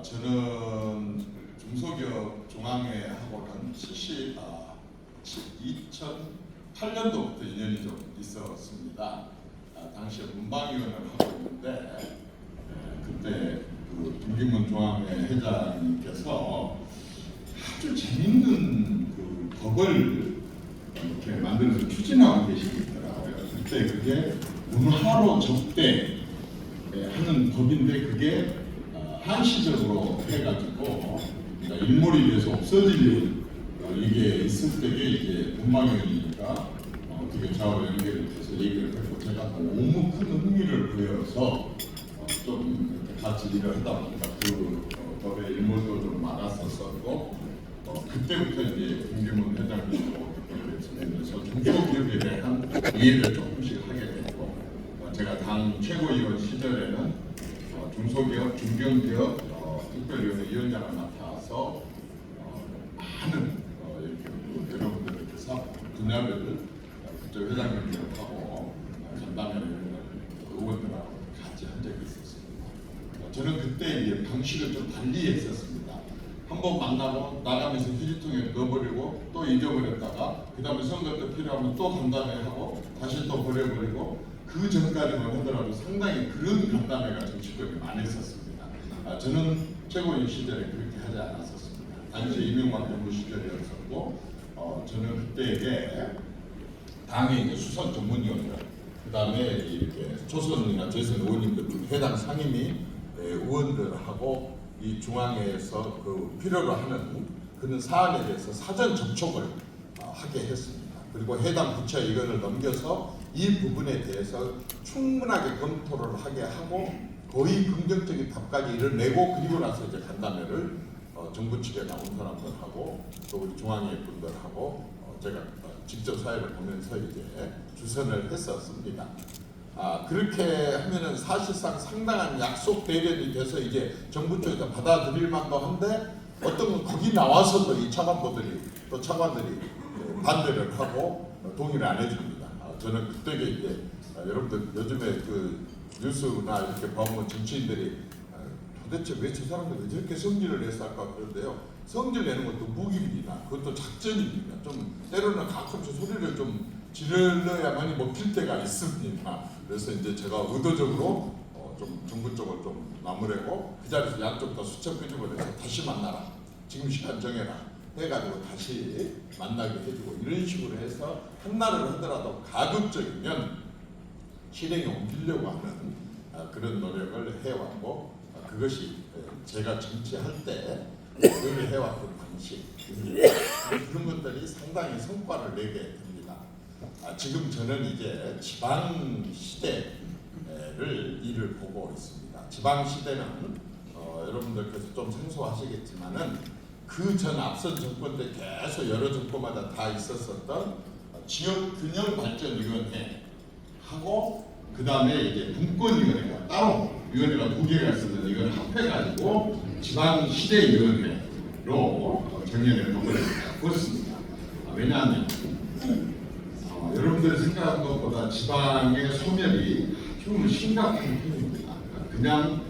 저는 중소기업 중앙회하고는 2008년도부터 인연이 좀 있었습니다. 당시에 문방위원을 하고 있는데 그때 그 김기문 중앙회 회장님께서 아주 재밌는 그 법을 이렇게 만들어서 추진하고 계시더라고요. 그때 그게 문화로 접대하는 법인데 그게 한시적으로 해가지고 그러니까 일몰이 돼서 없어질 이게 있을 때에 이제 문방위원이니까 어떻게 좌우 연결이 돼서 얘기를 했고 제가 너무 큰 흥미를 보여서 좀 같이 일을 하다 보니까 그 법의 일몰도 좀 많았었고 그때부터 이제 김기문 회장님하고 지내면서 중소기업에 대한 이해를 조금씩 하게 됐고 제가 당 최고위원 시절에는 중소기업, 중견기업 특별위원회 위원장을 맡아서 많은 이렇게 여러분들께서 분야별을 그쪽 회장님들하고 간담회 의원들하고 같이 한 적이 있었습니다. 저는 그때 이제 방식을 좀 달리 했었습니다. 한번 만나고 나가면서 휴지통에 넣어버리고 또 잊어버렸다가 그 다음에 선거 때 필요하면 또 간담회하고 다시 또 버려버리고 그 전까지만 하더라도 상당히 그런 간담회가 정치권이 많이 있었습니다. 저는 최고위원 시절에 그렇게 하지 않았었습니다. 당시 이명박 정부 시절이었었고 저는 그때에 당의 이제 수선 전문위원들 그 다음에 이렇게 초선이나 재선 의원님들 해당 상임위 의원들하고 이 중앙회에서 그 필요로 하는 그런 사안에 대해서 사전 접촉을 하게 했습니다. 그리고 해당 부처 의견을 넘겨서 이 부분에 대해서 충분하게 검토를 하게 하고 거의 긍정적인 답까지 이뤄내고 그리고 나서 이제 간담회를 정부 측에 나온 사람들하고 또 우리 중앙회 분들하고 제가 직접 사회를 보면서 이제 주선을 했었습니다. 그렇게 하면은 사실상 상당한 약속 대련이 돼서 이제 정부 쪽에서 받아들일 만도 한데 어떤 건 거기 나와서도 이 차관보들이 또 차관들이 반대를 하고 동의를 안 해줍니다. 저는 그때 이제 여러분들 요즘에 그 뉴스나 이렇게 보면 정치인들이 도대체 왜 저 사람들 왜 저렇게 성질을 냈을까 그런데요. 성질 내는 것도 무기입니다. 그것도 작전입니다. 좀 때로는 가끔씩 소리를 좀 지르려야만이 먹힐 때가 있습니다. 그래서 이제 제가 의도적으로 좀 정부 쪽을 좀 나무래고 그 자리에서 양쪽 다 수첩 끄집어내서 다시 만나라. 지금 시간 정해라. 해가지고 다시 만나게 해주고 이런 식으로 해서 한날을 하더라도 가급적이면 실행에 옮기려고 하는 그런 노력을 해왔고 그것이 제가 정치할 때 늘 해왔던 방식 그런 것들이 상당히 성과를 내게 됩니다. 지금 저는 이제 지방 시대를 일을 보고 있습니다. 지방 시대는 여러분들께서 좀 생소하시겠지만은 그 전 앞선 정권 때 계속 여러 정권마다 다 있었었던 지역 균형 발전위원회 하고 그 다음에 이제 분권위원회가 따로 위원회가 두 개가 있었는데 이걸 합해가지고 지방시대위원회로 정년을 바꿨습니다. 왜냐하면 여러분들이 생각하는 것보다 지방의 소멸이 아주 심각한 편입니다. 그냥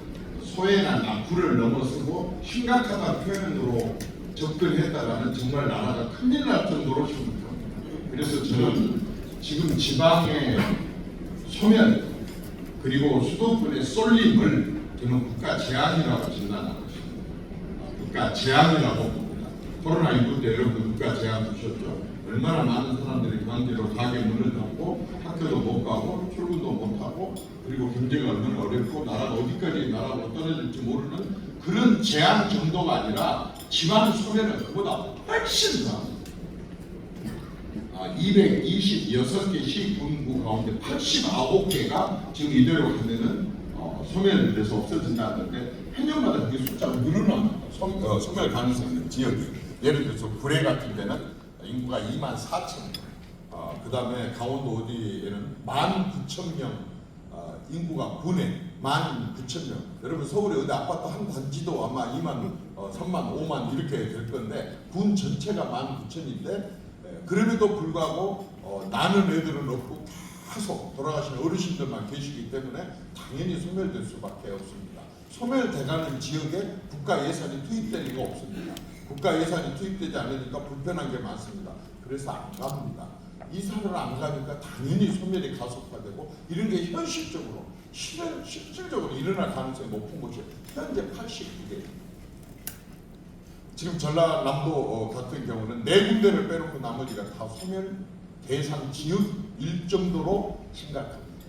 소외나 낙후를 넘어서고 심각하다는 표현으로 접근했다가는 정말 나라가 큰일 날 정도로 심각합니다. 그래서 저는 지금 지방의 소멸 그리고 수도권의 쏠림을 저는 국가 재앙이라고 진단하고 있습니다. 국가 재앙이라고 봅니다. 코로나19 때 여러분들 국가 재앙 보셨죠? 얼마나 많은 사람들이 강제로 가게 문을 닫고 학교도 못 가고 출근도 못 하고 그리고 경제가 얼마나 어렵고 나라가 어디까지 나라가 떨어질지 모르는 그런 재앙 정도가 아니라 지방 소멸은 그보다 훨씬 더합니다. 226개 시군구 가운데 89개가 지금 이대로 가면은 소멸돼서 없어진다는데 해년마다 그게 숫자가 늘어납니다. 소멸 가능성이 있는 지역이 예를 들어서 구례 같은 데는 인구가 24,000명 그 다음에 강원도 어디에는 19,000명 인구가 군에 19,000명 여러분 서울에 어디 아파트 한 단지도 아마 2만 3만 5만 이렇게 될 건데 군 전체가 19,000인데 그럼에도 불구하고 나는 애들은 없고 계속 돌아가신 어르신들만 계시기 때문에 당연히 소멸될 수밖에 없습니다. 소멸돼가는 지역에 국가 예산이 투입될 리가 없습니다. 국가 예산이 투입되지 않으니까 불편한 게 많습니다. 그래서 안 갑니다. 이사를 안 가니까 당연히 소멸이 가속화되고 이런 게 현실적으로 실질적으로 일어날 가능성이 높은 곳이 현재 89개입니다. 지금 전라남도 같은 경우는 4군데를 빼놓고 나머지가 다 소멸 대상 지역일 정도로 심각합니다.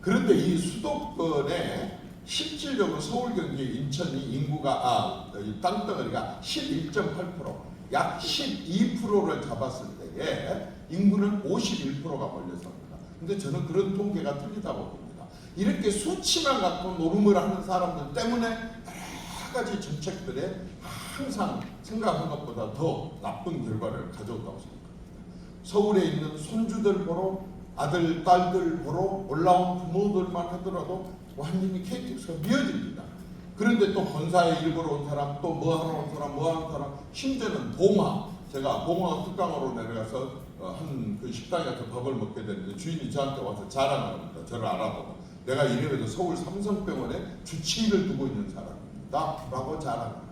그런데 이 수도권에 실질적으로 서울, 경기, 인천이 인구가 이 땅덩어리가 11.8%, 약 12%를 잡았을 때에 인구는 51%가 몰려삽니다. 근데 저는 그런 통계가 틀리다고 봅니다. 이렇게 수치만 갖고 노름을 하는 사람들 때문에 여러 가지 정책들에 항상 생각한 것보다 더 나쁜 결과를 가져온다고 생각합니다. 서울에 있는 손주들 보러 아들, 딸들 보러 올라온 부모들만 하더라도 완전히 KTX가 미어집니다. 그런데 또 본사에 일보러 온 사람, 또 뭐 하러 온 사람, 뭐 하는 사람, 심지어는 봉화, 제가 봉화 특강으로 내려가서 한 그 식당에 가서 밥을 먹게 됐는데 주인이 저한테 와서 자랑을 합니다. 저를 알아보고 내가 이래봬도 서울 삼성병원에 주치의를 두고 있는 사람입니다 라고 자랑합니다.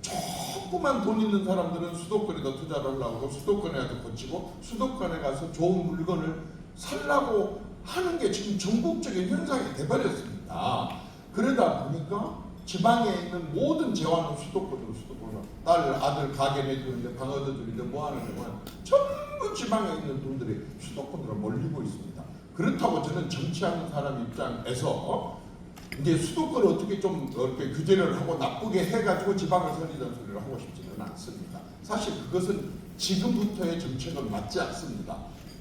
조그만 돈 있는 사람들은 수도권에다 투자를 하려고 하고 수도권에 가서 고치고 수도권에 가서 좋은 물건을 살라고 하는 게 지금 전국적인 현상이 돼버렸습니다. 그러다 보니까 지방에 있는 모든 재화는 수도권으로 딸, 아들 가게 내주는데 방어들인데 뭐하는 경우는 전부 지방에 있는 돈들이 수도권으로 몰리고 있습니다. 그렇다고 저는 정치하는 사람 입장에서 이제 수도권을 어떻게 좀 이렇게 규제를 하고 나쁘게 해가지고 지방을 살리는 소리를 하고 싶지는 않습니다. 사실 그것은 지금부터의 정책은 맞지 않습니다.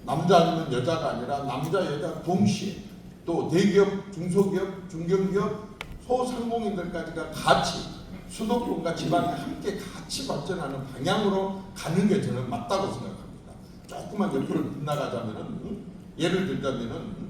남자 아니면 여자가 아니라 남자 여자 동시에 또 대기업, 중소기업, 중견기업, 소상공인들까지가 같이 수도권과 지방이 함께 같이 발전하는 방향으로 가는 게 저는 맞다고 생각합니다. 조금만 옆으로 빗나가자면은 예를 들자면은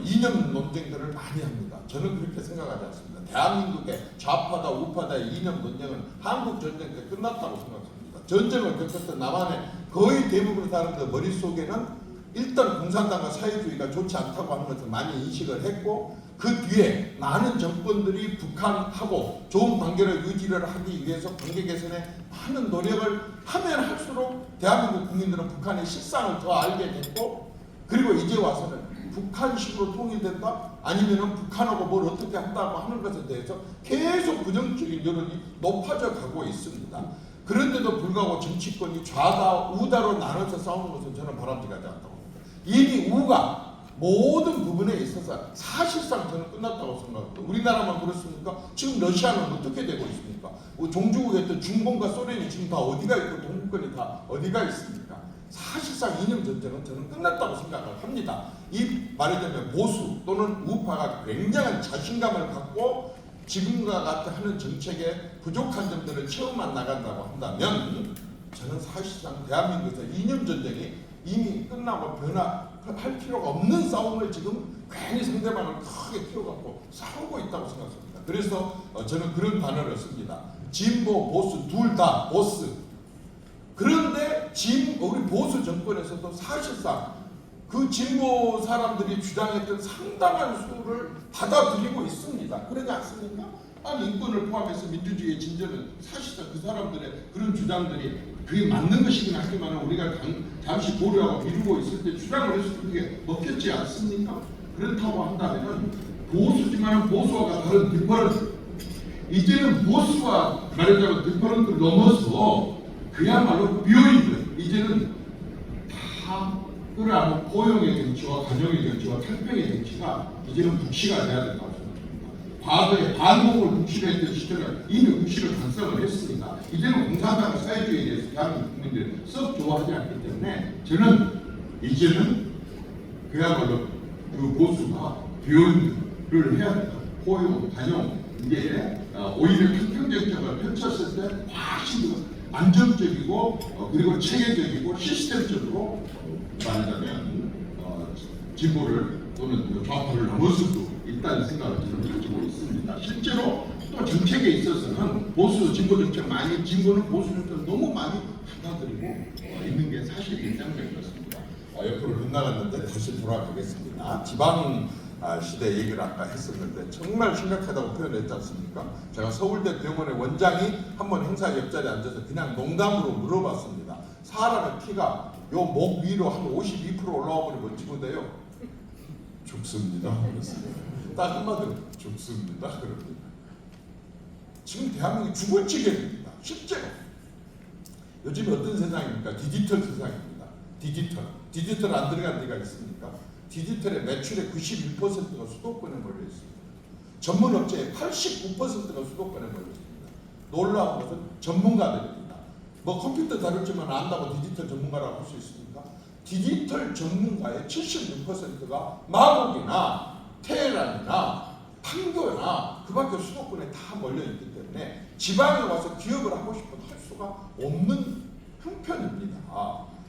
이념 논쟁들을 많이 합니다. 저는 그렇게 생각하지 않습니다. 대한민국의 좌파다 우파다의 이념 논쟁은 한국 전쟁 때 끝났다고 생각합니다. 전쟁을 겪었던 남한의 거의 대부분 사람들 머릿속에는 일단 공산당과 사회주의가 좋지 않다고 하는 것을 많이 인식을 했고 그 뒤에 많은 정권들이 북한하고 좋은 관계를 유지를 하기 위해서 관계 개선에 많은 노력을 하면 할수록 대한민국 국민들은 북한의 실상을 더 알게 됐고 그리고 이제 와서는 북한식으로 통일된다? 아니면 북한하고 뭘 어떻게 한다고 하는 것에 대해서 계속 부정적인 여론이 높아져 가고 있습니다. 그런데도 불구하고 정치권이 좌다 우다로 나눠서 싸우는 것은 저는 바람직하지 않다고 봅니다. 이미 우가 모든 부분에 있어서 사실상 저는 끝났다고 생각합니다. 우리나라만 그렇습니까? 지금 러시아는 어떻게 되고 있습니까? 종주국이었던 중공과 소련이 지금 다 어디가 있고 동구권이 다 어디가 있습니까? 사실상 이념 전쟁은 저는 끝났다고 생각을 합니다. 이 말하자면 보수 또는 우파가 굉장한 자신감을 갖고 지금과 같이 하는 정책에 부족한 점들을 채워만 나간다고 한다면 저는 사실상 대한민국에서 이념 전쟁이 이미 끝나고 변화할 필요가 없는 싸움을 지금 괜히 상대방을 크게 키워갖고 싸우고 있다고 생각합니다. 그래서 저는 그런 단어를 씁니다. 진보, 보수 둘 다 보스. 그런데 우리 보수 정권에서도 사실상 그 진보 사람들이 주장했던 상당한 수를 받아들이고 있습니다. 그러지 않습니까? 아니 인권을 포함해서 민주주의의 진전은 사실상 그 사람들의 그런 주장들이 그게 맞는 것이긴 하지만 우리가 잠시 고려하고 미루고 있을 때 주장을 해서 그게 먹혔지 않습니까? 그렇다고 한다면 보수지만 보수와 다른 디퍼런트 이제는 보수와 말하자면 디퍼런트를 넘어서 그야말로 비어있는 이제는 다 끌어안은 포용의 정치와 가정의 정치와 탈평의 정치가 이제는 국시가 돼야 된다고 생각합니다. 과거에 반공을 국시가 했던 시절은 이미 국시를 달성을 했습니다. 이제는 공산당 사회주의에 대해서 대한민국 국민들이 썩 좋아하지 않기 때문에 저는 이제는 그야말로 그 보수가 비혼을 해야 된다. 포용, 가정 이게 오히려 탈평 정책을 펼쳤을 때 훨씬 안정적이고 그리고 체계적이고 시스템적으로 말하자면 진보를 또는 좌파를 넘을 수도 있다는 생각을 저는 가지고 있습니다. 실제로 또 정책에 있어서는 보수 진보 정책 많이 진보는 보수 정책 너무 많이 받아들이고 있는 게 사실 일장적인 것입니다. 옆으로 빗나갔는데 다시 돌아가겠습니다. 지방 시대 얘기를 아까 했었는데 정말 심각하다고 표현했지 않습니까? 제가 서울대 병원의 원장이 한번 행사 옆자리에 앉아서 그냥 농담으로 물어봤습니다. 사람의 피가 요 목 위로 한 52% 올라와 버리면 어찌고 돼요? 죽습니다. 그렇습니다. 딱 한마디로 죽습니다. 그럽니다. 지금 대한민국이 죽을 지경입니다. 실제로. 요즘 어떤 세상입니까? 디지털 세상입니다. 디지털 안 들어간 데가 있습니까? 디지털의 매출의 91%가 수도권에 몰려 있습니다. 전문 업체의 89%가 수도권에 몰려 있습니다. 놀라운 것은 전문가들입니다. 뭐 컴퓨터 다룰 줄만 안다고 디지털 전문가라고 할 수 있습니까? 디지털 전문가의 76%가 마곡이나 테헤란이나 판교나 그 밖에 수도권에 다 몰려 있기 때문에 지방에 와서 기업을 하고 싶어도 할 수가 없는 형편입니다.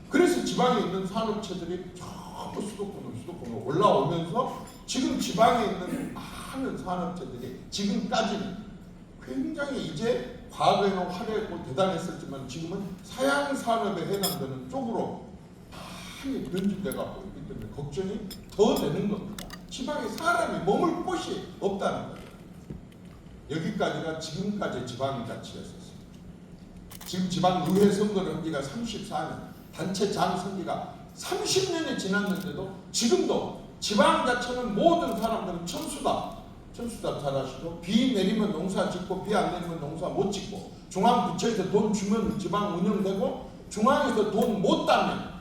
그래서 지방에 있는 산업체들이 전부 수도권으로 올라오면서 지금 지방에 있는 많은 산업체들이 지금까지는 굉장히 이제 과거에는 화려했고 대단했었지만 지금은 사양 산업에 해당되는 쪽으로 많이 변질돼 갖고 있기 때문에 걱정이 더 되는 겁니다. 지방에 사람이 머물 곳이 없다는 거예요. 여기까지가 지금까지 지방자치였었습니다. 지금 지방의회 선거를 한 지가 34년, 단체장 선기가 30년이 지났는데도 지금도 지방자치는 모든 사람들은 천수다 잘 아시죠? 비 내리면 농사 짓고 비 안 내리면 농사 못 짓고 중앙부처에서 돈 주면 지방 운영되고 중앙에서 돈 못 따면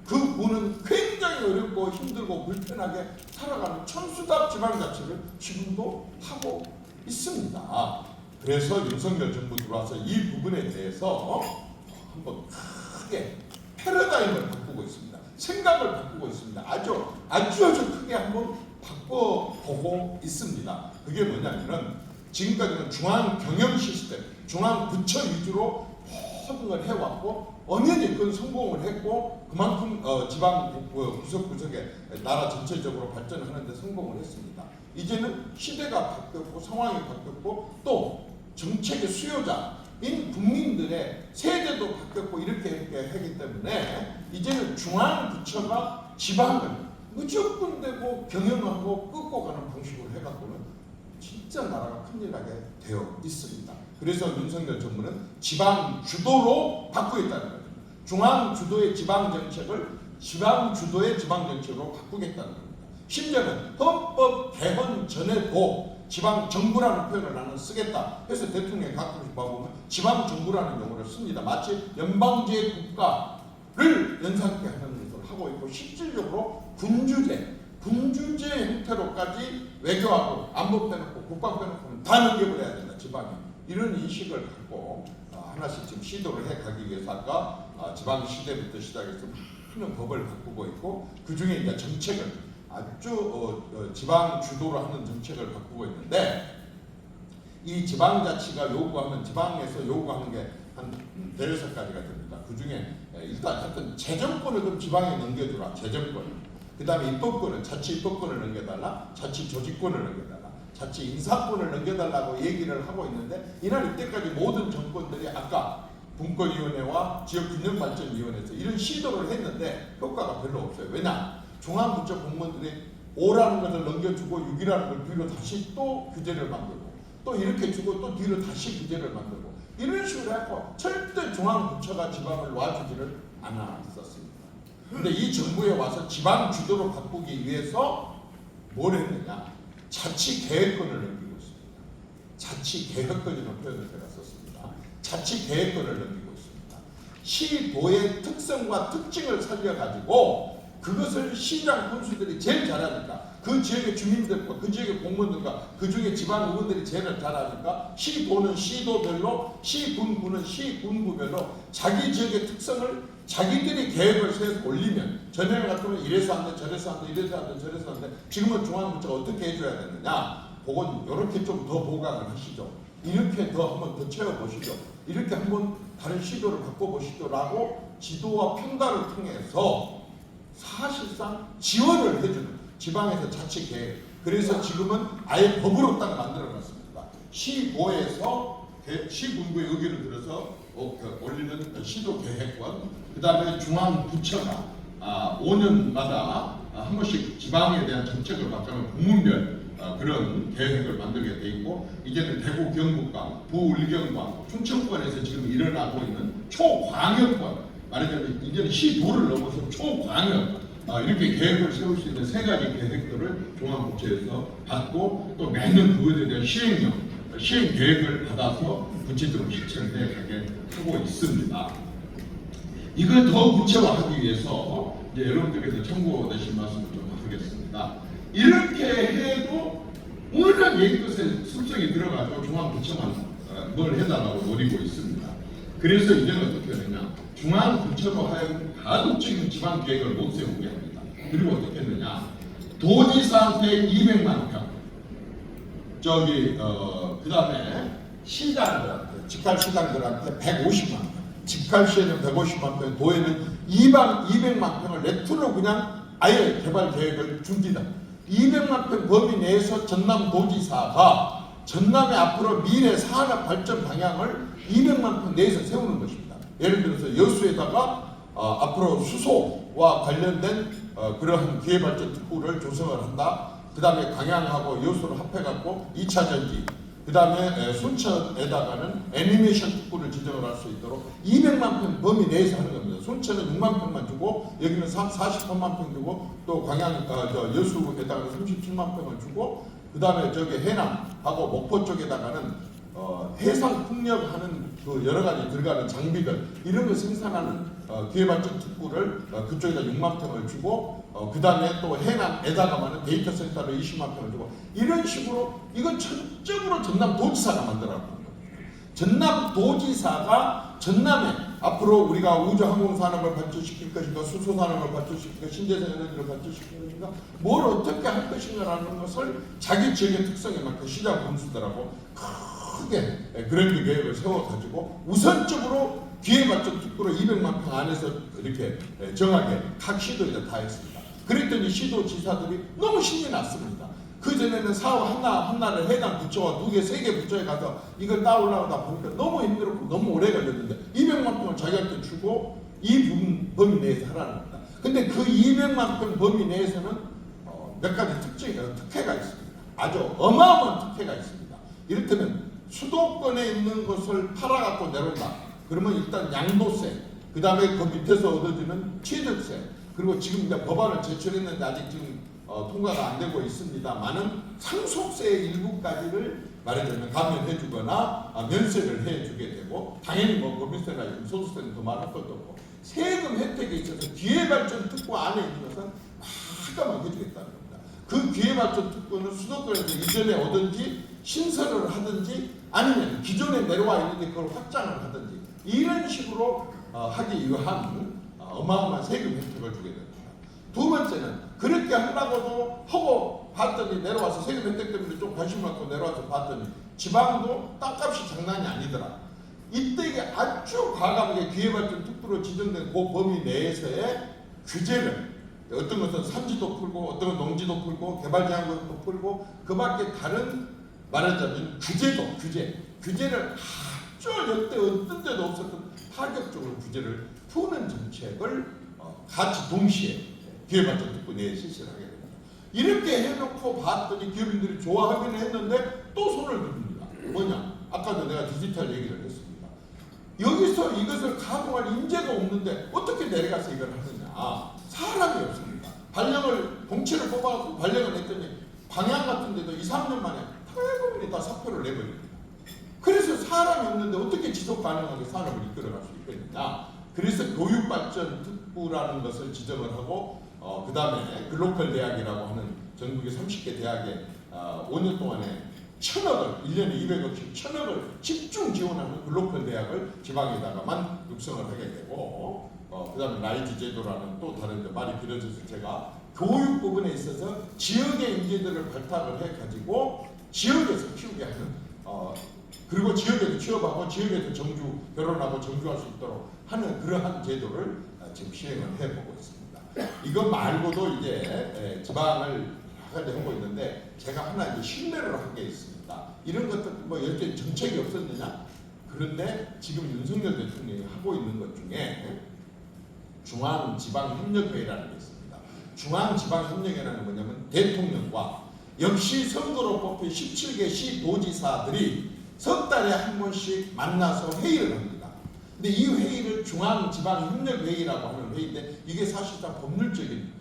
그 군은 굉장히 어렵고 힘들고 불편하게 살아가는 천수답 지방자치를 지금도 하고 있습니다. 그래서 윤석열 정부 들어와서 이 부분에 대해서 한번 크게 패러다임을 바꾸고 있습니다. 생각을 바꾸고 있습니다. 아주 크게 한번 바꿔보고 있습니다. 그게 뭐냐면은 지금까지는 중앙 경영 시스템, 중앙 부처 위주로 모든 걸 해왔고 엄연히 그건 성공을 했고 그만큼 지방 구석구석에 나라 전체적으로 발전하는 데 성공을 했습니다. 이제는 시대가 바뀌었고 상황이 바뀌었고 또 정책의 수요자인 국민들의 세대도 바뀌었고 이렇게 하기 때문에 이제는 중앙부처가 지방을 무조건 되고 경영하고 끌고 가는 방식으로 해갖고는 진짜 나라가 큰일나게 되어 있습니다. 그래서 윤석열 정부는 지방 주도로 바꾸겠다는 거죠. 중앙 주도의 지방 정책을 지방 주도의 지방 정책으로 바꾸겠다는 겁니다. 심지어는 헌법 개헌 전에도 지방 정부라는 표현을 나는 쓰겠다. 그래서 대통령이 가끔씩 봐보면 지방 정부라는 용어를 씁니다. 마치 연방제 국가를 연상케 하는 것을 하고 있고 실질적으로 군주제 형태로까지 외교하고 안보 빼놓고 국방 빼놓고는 다 넘겨버려야 된다. 지방에. 이런 인식을 갖고 하나씩 지금 시도를 해가기 위해서 아까 지방 시대부터 시작해서 많은 법을 바꾸고 있고 그 중에 이제 정책을 아주 지방 주도로 하는 정책을 바꾸고 있는데 이 지방자치가 요구하면 지방에서 요구하는 게 한 대여섯 가지가 됩니다. 그 중에 일단 하여튼 재정권을 좀 지방에 넘겨주라. 재정권을. 그 다음에 입법권을 자치 입법권을 넘겨달라. 자치 조직권을 넘겨달라. 자치 인사권을 넘겨달라고 얘기를 하고 있는데 이날 이때까지 모든 정권들이 아까 분권위원회와 지역균형발전위원회에서 이런 시도를 했는데 효과가 별로 없어요. 왜냐? 중앙부처 공무원들이 5라는 것을 넘겨주고 6이라는 걸 뒤로 다시 또 규제를 만들고 또 이렇게 주고 또 뒤로 다시 규제를 만들고 이런 식으로 해서 절대 중앙부처가 지방을 놔주지를 않았었습니다. 근데 이 정부에 와서 지방 주도로 바꾸기 위해서 뭘 했느냐? 자치계획권을 넘기고 있습니다. 자치개혁권이라는 표현을 제가 썼습니다. 자치계획권을 넘기고 있습니다. 시도의 특성과 특징을 살려가지고 그것을 시장 군수들이 제일 잘하니까 그 지역의 주민들과 그 지역의 공무원들과 그 중에 지방 의원들이 제일 잘하니까 시도는 시도별로 시군구는 시군구별로 자기 지역의 특성을 자기들이 계획을 세워서 올리면 전에 같으면 이래서 안 돼, 저래서 안 돼, 이래서 안 돼, 저래서 안 돼. 지금은 중앙부처가 어떻게 해줘야 되느냐? 그건 이렇게 좀 더 보강을 하시죠. 이렇게 더 한번 더 채워보시죠. 이렇게 한번 다른 시도를 바꿔보시죠라고 지도와 평가를 통해서 사실상 지원을 해주는 지방에서 자치계획. 그래서 지금은 아예 법으로 딱 만들어놨습니다. 시도에서 시군구의 의견을 들어서 올리는 시도계획권, 그 다음에 중앙부처가 5년마다 한 번씩 지방에 대한 정책을 바꾸는 부문별 그런 계획을 만들게 돼 있고, 이제는 대구 경북과 부울경과 충청권에서 지금 일어나고 있는 초광역권, 말하자면 이제는 시도를 넘어서 초광역 이렇게 계획을 세울 수 있는 3가지 계획들을 중앙부처에서 받고, 또 매년 그것에 대한 시행 계획을 받아서 구체적으로 실천을 해가게 하고 있습니다. 이걸 더 구체화하기 위해서 이제 여러분들께서 참고되실 말씀을 좀 하겠습니다. 이렇게 해도 워낙 얘기끝에 습성이 들어가지고 중앙부처만 뭘 해달라고 노리고 있습니다. 그래서 이제는 어떻게 하느냐, 중앙부처로 하여금 가급적인 지방계획을 못 세우게 합니다. 그리고 어떻게 했느냐, 도지사한테 200만 평, 그 다음에 시장들한테, 직할시장들한테 150만 평, 직할시에는 150만 평, 도에는 200만 평을 레트로 그냥 아예 개발 계획을 줍니다. 200만 평 범위 내에서 전남도지사가 전남의 앞으로 미래 산업 발전 방향을 200만 평 내에서 세우는 것입니다. 예를 들어서 여수에다가 앞으로 수소와 관련된 그러한 기회발전 특구를 조성을 한다. 그 다음에 광양하고 여수를 합해갖고 2차 전지, 그 다음에 순천에다가는 애니메이션 특구를 지정을 할 수 있도록 200만 평 범위 내에서 하는 겁니다. 순천은 6만 평만 주고, 여기는 48만 평 주고, 또 광양 여수에다가 37만 평을 주고, 그 다음에 저기 해남하고 목포 쪽에다가는 해상 풍력하는 그 여러 가지 들어가는 장비들 이런 거 생산하는 기회발전 특구를 그쪽에다 6만 평을 주고, 그 다음에 또 해남에다가만은 데이터 센터를 20만 평을 주고, 이런 식으로 이건 전적으로 전남도지사가 만들어가는 겁니다. 전남도지사가 전남에 앞으로 우리가 우주항공산업을 발전시킬 것인가, 수소산업을 발전시킬 것인가, 신재생 에너지를 발전시킬 것인가, 뭘 어떻게 할 것인가라는 것을 자기 지역의 특성에 맞게 시장 분수들하고 크게 그런 계획을 세워가지고 우선적으로 기회발전 특구로 200만 평 안에서 이렇게 정하게 각 시도에 다 했습니다. 그랬더니 시도지사들이 너무 신이 났습니다. 그전에는 사업 하나를 해당 부처와 2개, 3개 부처에 가서 이걸 따오려다 보니까 너무 힘들었고 너무 오래 걸렸는데 200만 평을 자기한테 주고 이 범위 내에서 하라는 겁니다. 근데 그 200만 평 범위 내에서는 몇 가지 특혜가 있습니다. 아주 어마어마한 특혜가 있습니다. 이를테면 수도권에 있는 것을 팔아갖고 내려온다. 그러면 일단 양도세, 그 다음에 그 밑에서 얻어지는 취득세, 그리고 지금 이제 법안을 제출했는데 아직 지금 통과가 안 되고 있습니다만은 상속세의 일부까지를 말하자면 감면해주거나 면세를 해주게 되고, 당연히 뭐 법인세나 소득세는 더 많을 것도 없고, 세금 혜택에 있어서 기회발전 특구 안에 있는 것은 마감하게 해주겠다는 겁니다. 그 기회발전 특구는 수도권에서 이전에 오든지 신설을 하든지 아니면 기존에 내려와 있는데 그걸 확장을 하든지 이런 식으로 하기 위한 어마어마한 세금 혜택을 주게 됩니다. 두 번째는 그렇게 하려고도 하고 봤더니 내려와서 세금 혜택 때문에 좀 관심 갖고 내려와서 봤더니 지방도 땅값이 장난이 아니더라. 이때 이게 아주 과감하게 기회발전 특구로 지정된 그 범위 내에서의 규제를, 어떤 것은 산지도 풀고 어떤 건 농지도 풀고 개발제한구역도 풀고 그 밖에 다른 말하자면 규제를 아주 역대 어떤 데도 없었던 파격적으로 규제를 푸는 정책을 같이 동시에 기회발전 특구 내에 실시를 하게 됩니다. 이렇게 해놓고 봤더니 기업인들이 좋아하기는 했는데 또 손을 듭니다. 뭐냐? 아까도 내가 디지털 얘기를 했습니다. 여기서 이것을 가동할 인재가 없는데 어떻게 내려가서 이걸 하느냐? 사람이 없습니다. 발령을 공채를 뽑아갖고 발령을 했더니 광양 같은 데도 2, 3년 만에 대부분이 다 사표를 내버립니다. 그래서 사람이 없는데 어떻게 지속 가능하게 산업을 이끌어갈 수 있겠느냐? 그래서 교육발전 특구라는 것을 지정을 하고, 그 다음에 글로컬 대학이라고 하는 전국의 30개 대학에 5년 동안에 1,000억을, 1년에 200억씩 1,000억을 집중 지원하는 글로컬 대학을 지방에다가만 육성을 하게 되고, 그 다음에 라이즈 제도라는 또 다른 말이 길어져서 제가 교육 부분에 있어서 지역의 인재들을 발탁을 해가지고 지역에서 키우게 하는, 그리고 지역에서 취업하고 지역에서 결혼하고 정주할 수 있도록 하는 그러한 제도를 지금 시행을 해보고 있습니다. 이것 말고도 이제 지방을 하게 하고 있는데, 제가 하나 이제 신뢰를 한 게 있습니다. 이런 것들 뭐 여태 정책이 없었느냐? 그런데 지금 윤석열 대통령이 하고 있는 것 중에 중앙지방협력회의라는 게 있습니다. 중앙지방협력회라는 뭐냐면 대통령과 역시 선거로 뽑힌 17개 시도지사들이 석 달에 한 번씩 만나서 회의를 합니다. 근데 이 회의를 중앙지방협력회의라고 하는 회의인데 이게 사실상 법률적인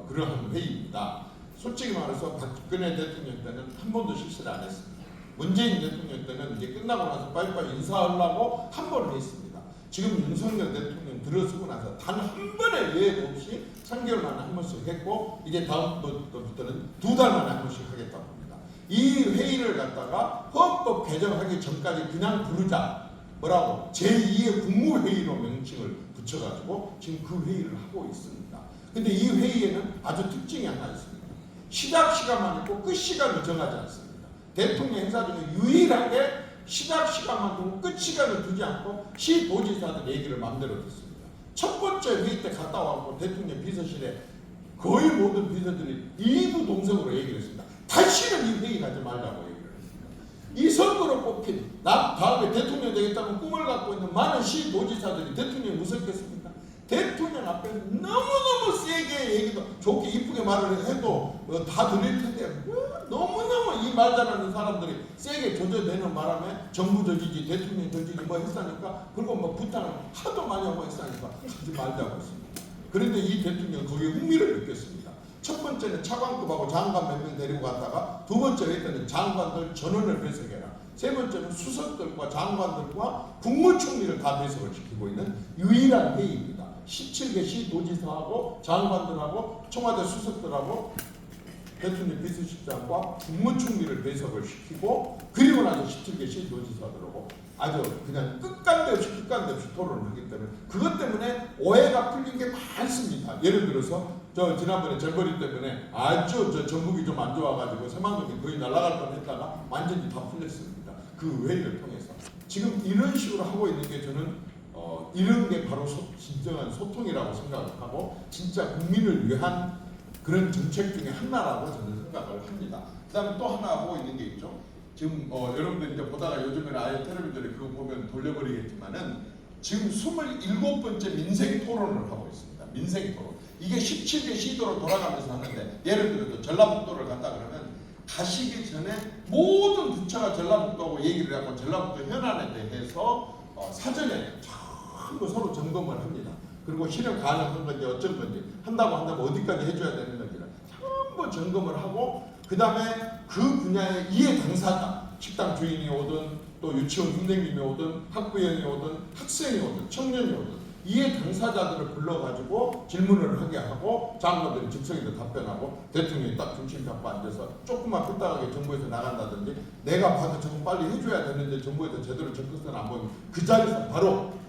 그러한 회의입니다. 솔직히 말해서 박근혜 대통령 때는 한 번도 실수를 안 했습니다. 문재인 대통령 때는 이제 끝나고 나서 빨리빨리 인사하려고 한 번을 했습니다. 지금 윤석열 대통령 들어서고 나서 단 한 번의 예외도 없이 3개월 만에 한 번씩 했고 이제 다음부터는 2달 만에 한 번씩 하겠다고 합니다. 이 회의를 갖다가 헌법 개정하기 전까지 그냥 부르자. 뭐라고? 제2의 국무회의로 명칭을 붙여가지고 지금 그 회의를 하고 있습니다. 근데 이 회의에는 아주 특징이 하나 있습니다. 시작 시간만 있고 끝 시간을 정하지 않습니다. 대통령 행사 중에 유일하게 시작 시간만 두고 끝 시간을 두지 않고 시도지사들 얘기를 마음대로 듣습니다. 첫 번째 회의 때 갔다 와서 대통령 비서실에 거의 모든 비서들이 일부 동성으로 얘기를 했습니다. 다시는 이 회의 가지 말라고 얘기를 했습니다. 이 선거로 뽑힌 다음에 대통령 되겠다는 꿈을 갖고 있는 많은 시도지사들이 대통령이 무섭겠습니까? 대통령 앞에서 너무너무 세게 얘기도 좋게 이쁘게 말을 해도 다 들릴 텐데 너무너무 이 말 잘하는 사람들이 세게 조져대는 바람에 정부 저지지 대통령 저지지 뭐 했으니까 그리고 뭐 부탁을 하도 많이 하고 했으니까 하지 말자고 했습니다. 그런데 이 대통령 거기에 흥미를 느꼈습니다. 첫 번째는 차관급하고 장관 몇 명 데리고 갔다가 두 번째 회의는 장관들 전원을 배석해라. 세 번째는 수석들과 장관들과 국무총리를 다 배석을 시키고 있는 유일한 회의입니다. 17개 시도지사하고 장관들하고 청와대 수석들하고 대통령 비서실장과 국무총리를 배석을 시키고 그리고 나서 17개 시도지사들하고 아주 그냥 끝간데 없이 토론을 하기 때문에 그것 때문에 오해가 풀린 게 많습니다. 예를 들어서 지난번에 절거리 때문에 아주 전국이 좀 안 좋아가지고 새만금이 거의 날아갈 뻔했다가 완전히 다 풀렸습니다. 그 회의를 통해서 지금 이런 식으로 하고 있는 게 저는 이런 게 바로 진정한 소통이라고 생각을 하고 진짜 국민을 위한 그런 정책 중에 하나라고 저는 생각을 합니다. 그 다음에 또 하나 하고 있는 게 있죠. 지금 여러분들 이제 보다가 요즘에는 아예 텔레비전에 그거 보면 돌려버리겠지만은 지금 27번째 민생 토론을 하고 있습니다. 민생 토론. 이게 17개 시도로 돌아가면서 하는데 예를 들어서 전라북도를 간다 그러면 가시기 전에 모든 부처가 전라북도하고 얘기를 하고 전라북도 현안에 대해서 사전에 전부 서로 점검을 합니다. 그리고 실현 가능한 건지 어쩐 건지 한다고 한다면 어디까지 해줘야 되는 건지를 전부 점검을 하고 그 다음에 그 분야의 이해 당사자 식당 주인이 오든 또 유치원 선생님이 오든 학부형이 오든 학생이 오든 청년이 오든 이해 당사자들을 불러가지고 질문을 하게 하고 장관들이 즉석에도 답변하고 대통령이 딱 중심 잡고 앉아서 조금만 삐딱하게 정부에서 나간다든지 내가 봐도 저거 빨리 해줘야 되는데 정부에서 제대로 접근선 안 보이면 그 자리에서 바로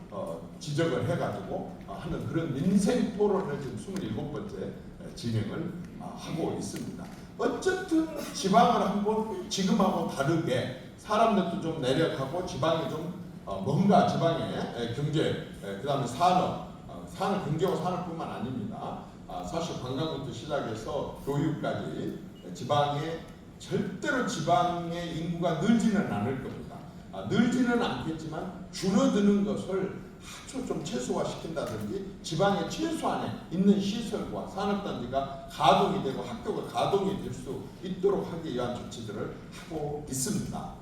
지적을 해가지고 하는 그런 민생 토론을 지금 27번째 진행을 하고 있습니다. 어쨌든 지방을 한번 지금하고 다르게 사람들도 좀 내려가고 지방이 좀 뭔가 지방의 경제, 그 다음에 산업, 경제와 산업뿐만 아닙니다. 사실 관광부터 시작해서 교육까지 절대로 지방의 인구가 늘지는 않을 겁니다. 늘지는 않겠지만 줄어드는 것을 아주 좀 최소화시킨다든지 지방의 최소한에 있는 시설과 산업단지가 가동이 되고 학교가 가동이 될 수 있도록 하기 위한 조치들을 하고 있습니다.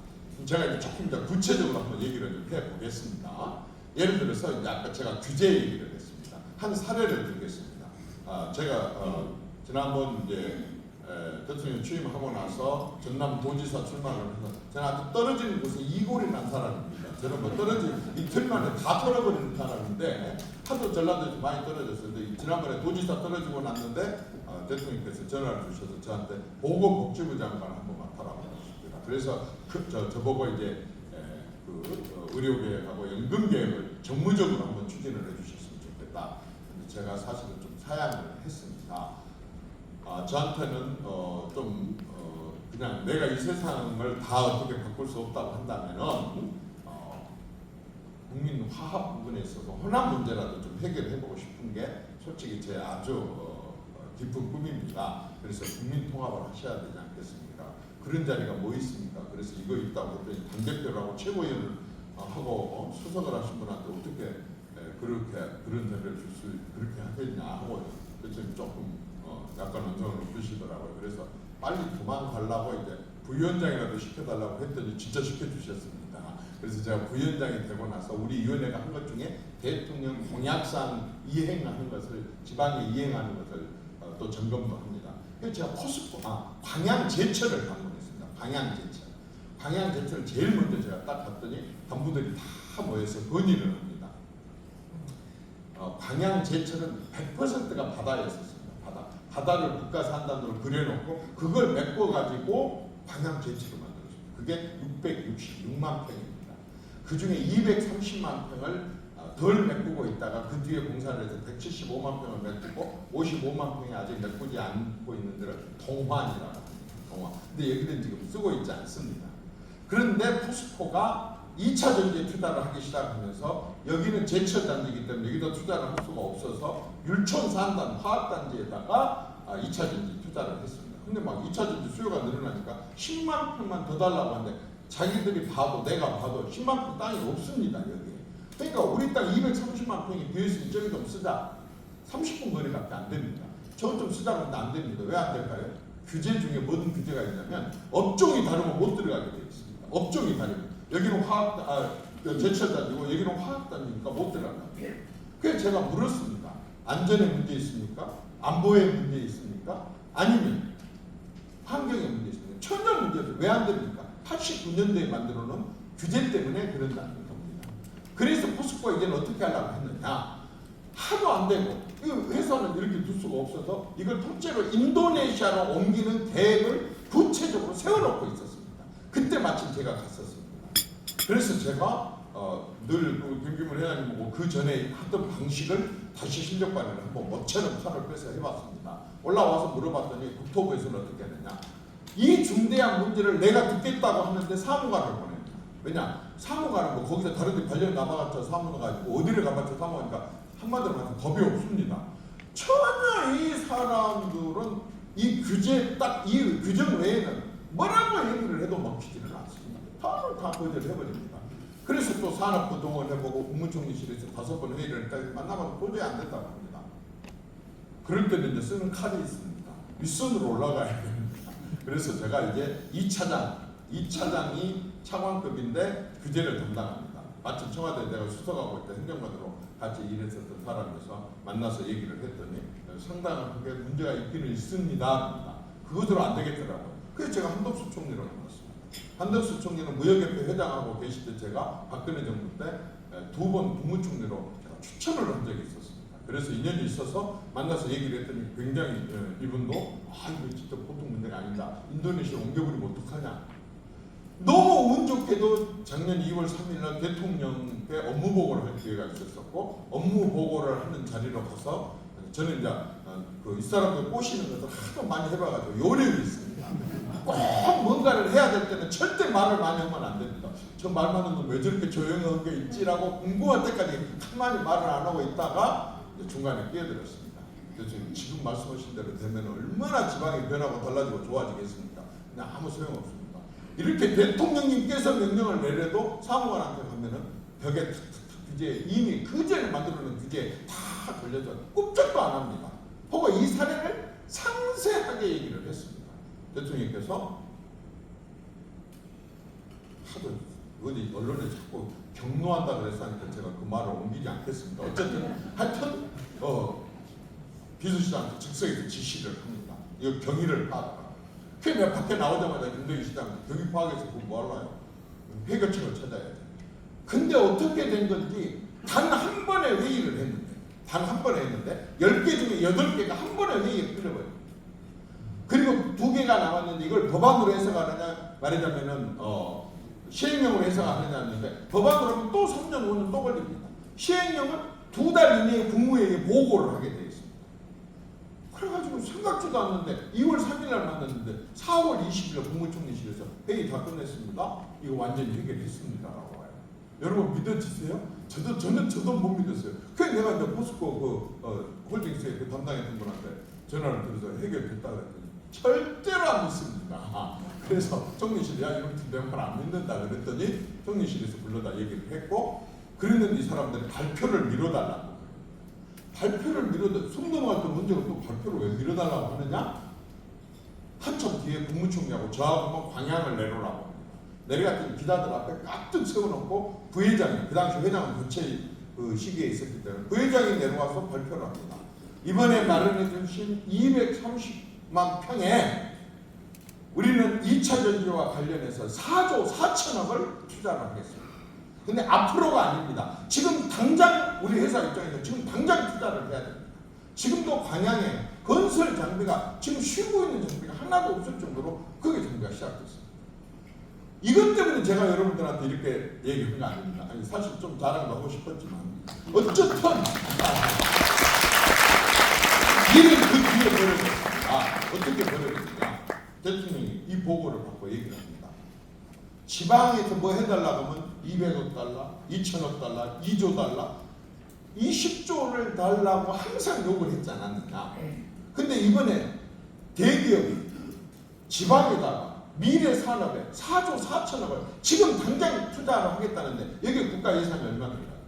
제가 이제 조금 더 구체적으로 한번 얘기를 좀 해보겠습니다. 예를 들어서 이제 아까 제가 규제 얘기를 했습니다. 한 사례를 들겠습니다. 제가 지난번 이제 대통령 취임하고 나서 전남도지사 출마를 해서 제가 아주 떨어지는 곳에 이골이 난 사람입니다. 저는 뭐 이틀 만에 다 떨어버리는 사람인데 하도 전라도에서 많이 떨어졌어요. 지난번에 도지사 떨어지고 났는데 대통령께서 전화를 주셔서 저한테 보건복지부 장관 한번 맡아라고 하셨습니다. 그래서 저보고 이제 의료개혁하고 연금개혁을 정무적으로 한번 추진을 해주셨으면 좋겠다. 근데 제가 사실은 좀 사양을 했습니다. 저한테는 그냥 내가 이 세상을 다 어떻게 바꿀 수 없다고 한다면은 국민 화합 부분에 있어서 호남 문제라도 좀 해결해보고 싶은 게 솔직히 제 아주 깊은 꿈입니다. 그래서 국민 통합을 하셔야 되지 않겠습니까? 그런 자리가 뭐 있습니까? 그래서 이거 있다고 했더니 당대표라고 최고위원을 하고 수석을 하신 분한테 어떻게 그렇게 그런 자료를 줄 수 그렇게 하겠냐 하고 대통령이 조금 약간 언성을 높이시더라고요. 그래서 빨리 도망가려고 이제 부위원장이라도 시켜달라고 했더니 진짜 시켜주셨습니다. 그래서 제가 부위원장이 되고 나서 우리 위원회가 한 것 중에 대통령 공약상 이행하는 것을 지방에 이행하는 것을 또 점검도 합니다. 그래서 제가 광양제철을 방문했습니다. 광양제철을 제일 먼저 제가 딱 갔더니 간부들이 다 모여서 건의를 합니다. 광양제철은 100%가 바다였었습니다. 바다를 국가산단으로 그려놓고 그걸 메꿔가지고 광양제철을 만들었습니다. 그게 666만 평입니다. 그 중에 230만 평을 덜 메꾸고 있다가 그 뒤에 공사를 해서 175만 평을 메꾸고 55만 평이 아직 메꾸지 않고 있는 데를 동환이라고 합니다. 동환. 근데 여기는 지금 쓰고 있지 않습니다. 그런데 포스코가 2차 전지에 투자를 하기 시작하면서 여기는 제철 단지이기 때문에 여기다 투자를 할 수가 없어서 율촌 산단 화학단지에다가 2차 전지 투자를 했습니다. 근데 막 2차 전지 수요가 늘어나니까 10만 평만 더 달라고 하는데 자기들이 봐도 내가 봐도 10만 평 땅이 없습니다. 여기. 그러니까 우리 땅 230만 평이 비어있으니 저기 좀 쓰자. 30분 거리밖에 안 됩니다. 저거 좀 쓰자 그러는데 안 됩니다. 왜 안 될까요? 규제 중에 모든 규제가 있냐면 업종이 다르면 못 들어가게 되어 있습니다. 업종이 다르면 여기는 제철단지고 여기는 화학단지니까 못 들어간다. 그래서 제가 물었습니다. 안전에 문제 있습니까? 안보에 문제 있습니까? 아니면 환경에 문제 있습니까? 전혀 문제도 왜 안 됩니까? 89년도에 만들어 놓은 규제 때문에 그런다는 겁니다. 그래서 포스코가 이제는 어떻게 하려고 했느냐? 하도 안 되고 이 회사는 이렇게 둘 수가 없어서 이걸 통째로 인도네시아로 옮기는 계획을 구체적으로 세워놓고 있었습니다. 그때 마침 제가 갔었습니다. 그래서 제가 늘 김기문 회장님 보고 그 전에 하던 방식을 다시 실력 발휘를 한번 모처럼 칼을 빼서 해봤습니다. 올라와서 물어봤더니 국토부에서는 어떻게 하느냐? 이 중대한 문제를 내가 듣겠다고 하는데 사무관을 보냅니다. 왜냐? 사무관은 뭐 거기서 다른 데 관련 남아갔자 사무관 가지고 어디를 가봤자 사무관이니까 한마디로 말해서 겁이 없습니다. 전혀 이 사람들은 이 규제 딱 이 규정 외에는 뭐라고 얘기를 해도 먹히지를 않습니다. 다 거절을 해버립니다. 그래서 또 산업부 동원해보고 국무총리실에서 5번 회의를 했다 만나면 도저히 안 된다고 합니다. 그럴 때는 이제 쓰는 칼이 있습니다. 윗선으로 올라가야 됩니다. 그래서 제가 이제 2차장이 차관급인데 규제를 담당합니다. 마침 청와대에 내가 수석하고 있다 행정관으로 같이 일했었던 사람에서 만나서 얘기를 했더니 상당하게 문제가 있기는 있습니다. 그것으로 안 되겠더라고요. 그래서 제가 한덕수 총리로 나왔습니다. 한덕수 총리는 무역협회 회장하고 계실 때 제가 박근혜 정부 때 2번 국무총리로 추천을 한 적이 있었습니다. 그래서 인연이 있어서 만나서 얘기를 했더니 굉장히 이분도 이거 진짜 보통 문제가 아니다. 인도네시아 옮겨버리면 어떡하냐. 너무 운 좋게도 작년 2월 3일 날 대통령께 업무 보고를 할 기회가 있었었고 업무 보고를 하는 자리로 가서 저는 이제 이 사람들 꼬시는 것을 하도 많이 해봐가지고 요령이 있습니다. 꼭 뭔가를 해야 될 때는 절대 말을 많이 하면 안 됩니다. 저 말 많은 놈 왜 저렇게 조용한 게 있지라고 궁금할 때까지 가만히 말을 안 하고 있다가 중간에 끼어들었습니다. 그래서 지금 말씀하신 대로 되면 얼마나 지방이 변하고 달라지고 좋아지겠습니까? 그냥 아무 소용없습니다. 이렇게 대통령님께서 명령을 내려도 사무관한테 가면은 벽에 탁탁탁 규제 이미 그 전에 만들어놓은 규제에 다 걸려서 꼼짝도 안 합니다. 보고 이 사례를 상세하게 얘기를 했습니다. 대통령께서 하도 어디 언론에 자꾸 경로한다 그랬으니까 제가 그 말을 옮기지 않겠습니다. 어쨌든 하여튼 비서실장한테 즉석에서 지시를 합니다. 이거 경위를 파악하라. 그냥 밖에 나오자마자 김대기 시장 경위 파악해서 그거 뭐 하려요? 해결책을 찾아야 돼. 근데 어떻게 된 건지 단 한 번의 회의를 했는데 단 한 번에 했는데 10개 중에 8개가 한 번에 회의에 끌려버려요. 그리고 2개가 남았는데 이걸 법안으로 해석하느냐 말하자면은 시행령으로 해석하느냐 했는데 법안으로 하면 또 3년 5년 또 걸립니다. 시행령은 2달 이내에 국무회의에 보고를 하게 되어 있습니다. 그래가지고 생각지도 않는데 2월 3일 날 만났는데 4월 20일 날 국무총리실에서 회의 다 끝냈습니다. 이거 완전히 해결했습니다 라고 와요. 여러분 믿어지세요? 저도 못 믿었어요. 그래서 내가 이제 포스코 홀딩스에 그 담당했던 분한테 전화를 드려서 해결됐다 그랬더니 절대로 안 믿습니다. 그래서 총리실이 이런 내 말 안 믿는다 그랬더니 총리실에서 불러다 얘기를 했고 그랬는데 이 사람들이 발표를 미뤄달라고. 발표를 미뤄도 숨 넘어갔던 문제가 또 발표를 왜 미뤄달라고 하느냐? 한참 뒤에 국무총리하고 저하고만 광양을 내놓으라고 합니다. 내려갔더니 기자들 앞에 깍둑 세워놓고 부회장이, 그 당시 회장은 교체 그 시기에 있었기 때문에 부회장이 내려와서 발표를 합니다. 이번에 마련해 주신 230만 평에 우리는 2차 전지와 관련해서 4조 4천억을 투자를 하겠습니다. 근데 앞으로가 아닙니다. 지금 당장 우리 회사 입장에서 지금 당장 투자를 해야 됩니다. 지금도 광양에 건설 장비가 지금 쉬고 있는 장비가 하나도 없을 정도로 그게 장비가 시작됐습니다. 이것 때문에 제가 여러분들한테 이렇게 얘기한 거 아닙니다. 아니, 사실 좀 자랑도 하고 싶었지만 어쨌든 일은 그 뒤에 벌어졌습니다. 어떻게 벌어졌느냐? 대통령이 이 보고를 받고 얘기를 합니다. 지방에서 뭐 해달라고 하면 200억 달러, 2천억 달러, 2조 달러, 20조를 달라고 항상 요구를 했지 않았느냐. 근데 이번에 대기업이 지방에다가 미래 산업에 4조 4천억을 지금 당장 투자를 하겠다는데 여기 국가 예산이 얼마나 들어가요?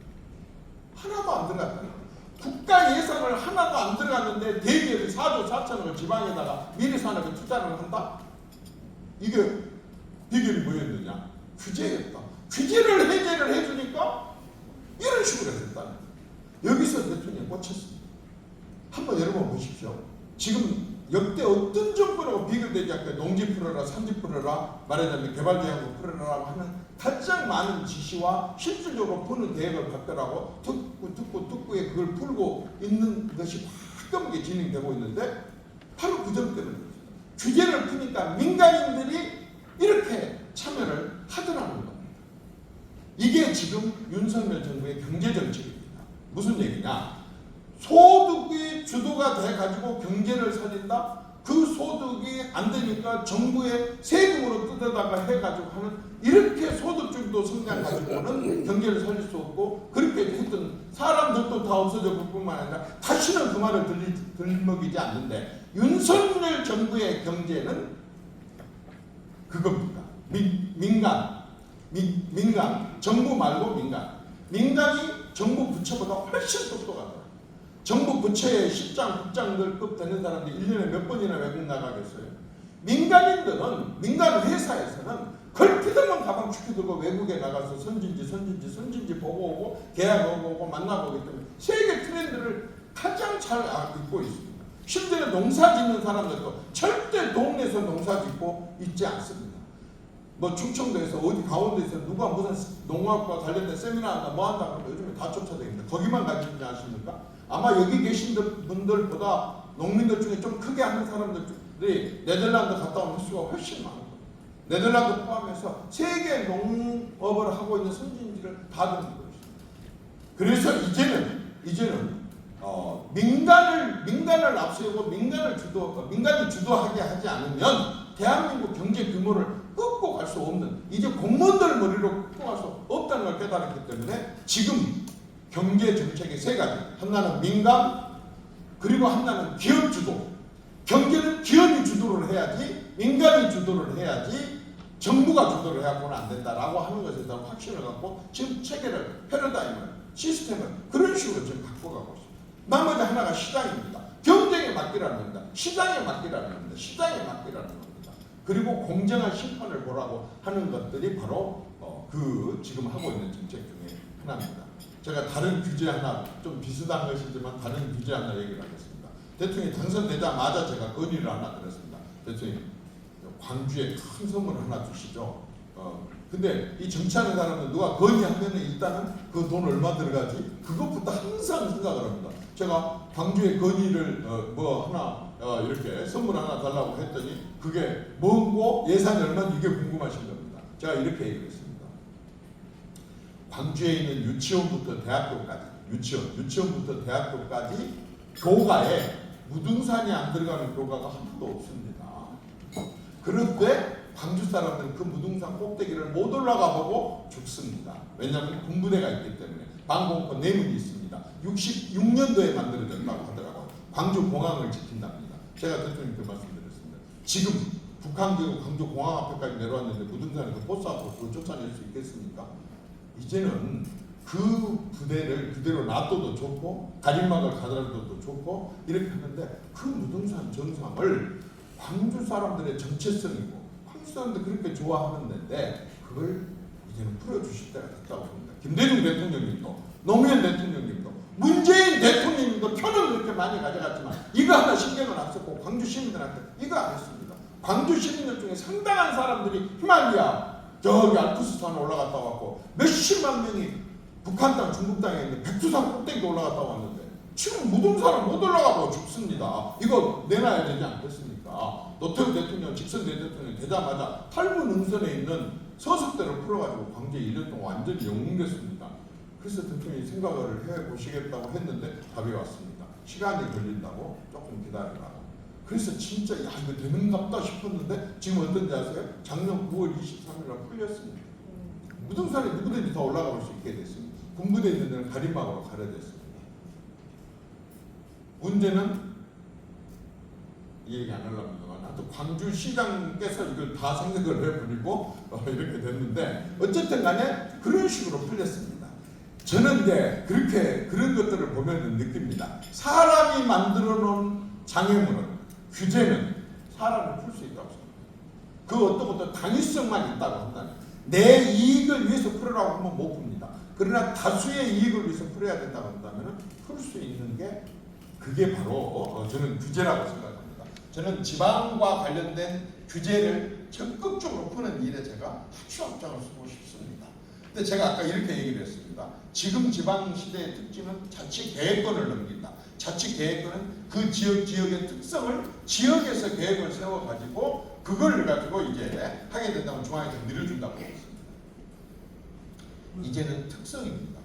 하나도 안 들어갔다. 국가 예산을 하나도 안 들어갔는데 대기업이 4조 4천억을 지방에다가 미래 산업에 투자를 한다? 이게 비결이 뭐였느냐? 규제였다. 규제를 해제를 해주니까 이런 식으로 했다는 거예요. 여기서 대통령이 꽂혔습니다. 한번 여러분 보십시오. 지금 역대 어떤 정부라고 비교되지 않게 농지 풀어라, 산지 풀어라, 말하자면 개발제한국 풀어라라고 하는 가장 많은 지시와 실질적으로 푸는 계획을 발표하고 특구에 그걸 풀고 있는 것이 화끈하게 진행되고 있는데 바로 그 점 때문에 규제를 푸니까 민간인들이 이렇게 참여를 하더라는 겁니다. 이게 지금 윤석열 정부의 경제정책입니다. 무슨 얘기냐? 소득이 주도가 돼가지고 경제를 살린다? 그 소득이 안 되니까 정부의 세금으로 뜯어다가 해가지고 하는 이렇게 소득주도 성장 가지고는 경제를 살릴 수 없고 그렇게 했던 사람들도 다 없어져 볼 뿐만 아니라 다시는 그 말을 들먹이지 않는데 윤석열 정부의 경제는 그겁니다. 민간, 정부 말고 민간이 정부 부처보다 훨씬 똑똑하다. 정부 부처의 실장, 국장들급 되는 사람들이 1년에 몇 번이나 외국 나가겠어요? 민간인들은, 민간 회사에서는 걸핏하면 가방 축히 들고 외국에 나가서 선진지 보고 오고 계약하고 오고 만나보기 때문에 세계 트렌드를 가장 잘 알고 있고 있습니다. 실제로 농사 짓는 사람들도 절대 동네에서 농사 짓고 있지 않습니다. 뭐 충청도에서 어디 강원도에서 누가 무슨 농업과 관련된 세미나 한다 뭐 한다 그러면 요즘에 다 쫓아다닙니다. 거기만 가지지 않습니까? 아마 여기 계신 분들보다 농민들 중에 좀 크게 하는 사람들이 네덜란드 갔다 온 횟수가 훨씬 많은 거예요. 네덜란드 포함해서 세계 농업을 하고 있는 선진지를 다 듣는 거죠. 그래서 이제는 민간을 앞세우고 민간이 주도하게 하지 않으면 대한민국 경제 규모를 끄고 갈 수 없는, 이제 공무원들 머리로 끄고 갈 수 없다는 걸 깨달았기 때문에 지금 경제 정책의 세 가지, 하나는 민간, 그리고 하나는 기업 주도. 경제는 기업이 주도를 해야지, 민간이 주도를 해야지, 정부가 주도를 해갖고는 안 된다라고 하는 것에 대한 확신을 갖고 지금 체계를, 패러다임을, 시스템을 그런 식으로 지금 바꿔가고 있습니다. 나머지 하나가 시장입니다. 경쟁에 맡기라는 겁니다. 시장에 맡기라는 겁니다. 그리고 공정한 심판을 보라고 하는 것들이 바로 지금 하고 있는 정책 중에 하나입니다. 제가 다른 규제 하나, 좀 비슷한 것이지만 다른 규제 하나 얘기를 하겠습니다. 대통령이 당선되자마자 제가 건의를 하나 드렸습니다. 대통령, 광주에 큰 선물 하나 주시죠. 근데 이 정치하는 사람들 누가 건의하면 일단은 그 돈 얼마 들어가지? 그것부터 항상 생각을 합니다. 제가 광주에 건의를 이렇게 선물 하나 달라고 했더니 그게 뭐고 예산이 얼마인지 이게 궁금하신 겁니다. 제가 이렇게 얘기했습니다. 광주에 있는 유치원부터 대학교까지, 유치원부터 대학교까지 교가에 무등산이 안 들어가는 교가가 하나도 없습니다. 그런데 광주 사람들은 그 무등산 꼭대기를 못 올라가 보고 죽습니다. 왜냐하면 군부대가 있기 때문에. 방공포 내문이 있습니다. 66년도에 만들어졌다고 하더라고요. 광주 공항을 지킨답니다. 제가 대통령께 말씀드렸습니다. 지금 북한기구 광주 공항 앞에까지 내려왔는데 무등산에서 보스 앞으로 그걸 쫓아낼 수 있겠습니까? 이제는 그 부대를 그대로 놔둬도 좋고 가림막을 가더라도 좋고 이렇게 하는데 그 무등산 정상을 광주 사람들의 정체성이고 광주 사람들 그렇게 좋아하는데 그걸 이제는 풀어주실 때가 됐다고 봅니다. 김대중 대통령님도 노무현 대통령님도 문재인 대통령님도 표는 그렇게 많이 가져갔지만 이거 하나 신경을 안 썼고 광주 시민들한테 이거 안 했습니다. 광주 시민들 중에 상당한 사람들이 히말리아 저기 알프스산 올라갔다 왔고 몇십만 명이 북한 땅 중국 땅에 있는데 백두산 꼭대기도 올라갔다 왔는데 지금 무등산은 못 올라가고 죽습니다. 이거 내놔야 되지 않겠습니까? 노태우 대통령 직선 대통령이 되자마자 탈무능선에 있는 서석대를 풀어가지고 광주에 1년 동안 완전히 영웅됐습니다. 그래서 대통령이 생각을 해보시겠다고 했는데 답이 왔습니다. 시간이 걸린다고 조금 기다리라고. 그래서 진짜 야 이거 되는갑다 싶었는데 지금 어떤지 아세요? 작년 9월 23일날 풀렸습니다. 무등산에 누구든지 다 올라가 볼 수 있게 됐습니다. 군부대 있는 데는 가림막으로 가려졌습니다. 문제는 이 얘기 안 하려면 하여튼 광주시장께서 이걸 다 생각을 해버리고 이렇게 됐는데 어쨌든 간에 그런 식으로 풀렸습니다. 저는 이제 그렇게 그런 것들을 보면 느낍니다. 사람이 만들어 놓은 장애물은 규제는 사람을 풀 수 있다고 생각합니다. 그 어떤 당위성만 있다고 한다면 내 이익을 위해서 풀으라고 하면 못 풉니다. 그러나 다수의 이익을 위해서 풀어야 된다고 한다면 풀 수 있는 게 그게 바로 저는 규제라고 생각합니다. 저는 지방과 관련된 규제를 적극적으로 푸는 일에 제가 아주 앞장을 서고 싶습니다. 근데 제가 아까 이렇게 얘기를 했습니다. 지금 지방시대의 특징은 자치계획권을 넘긴다. 자치계획권은 그 지역의 특성을 지역에서 계획을 세워가지고 그걸 가지고 이제 하게 된다면 중앙에서 밀어준다고 했습니다. 이제는 특성입니다.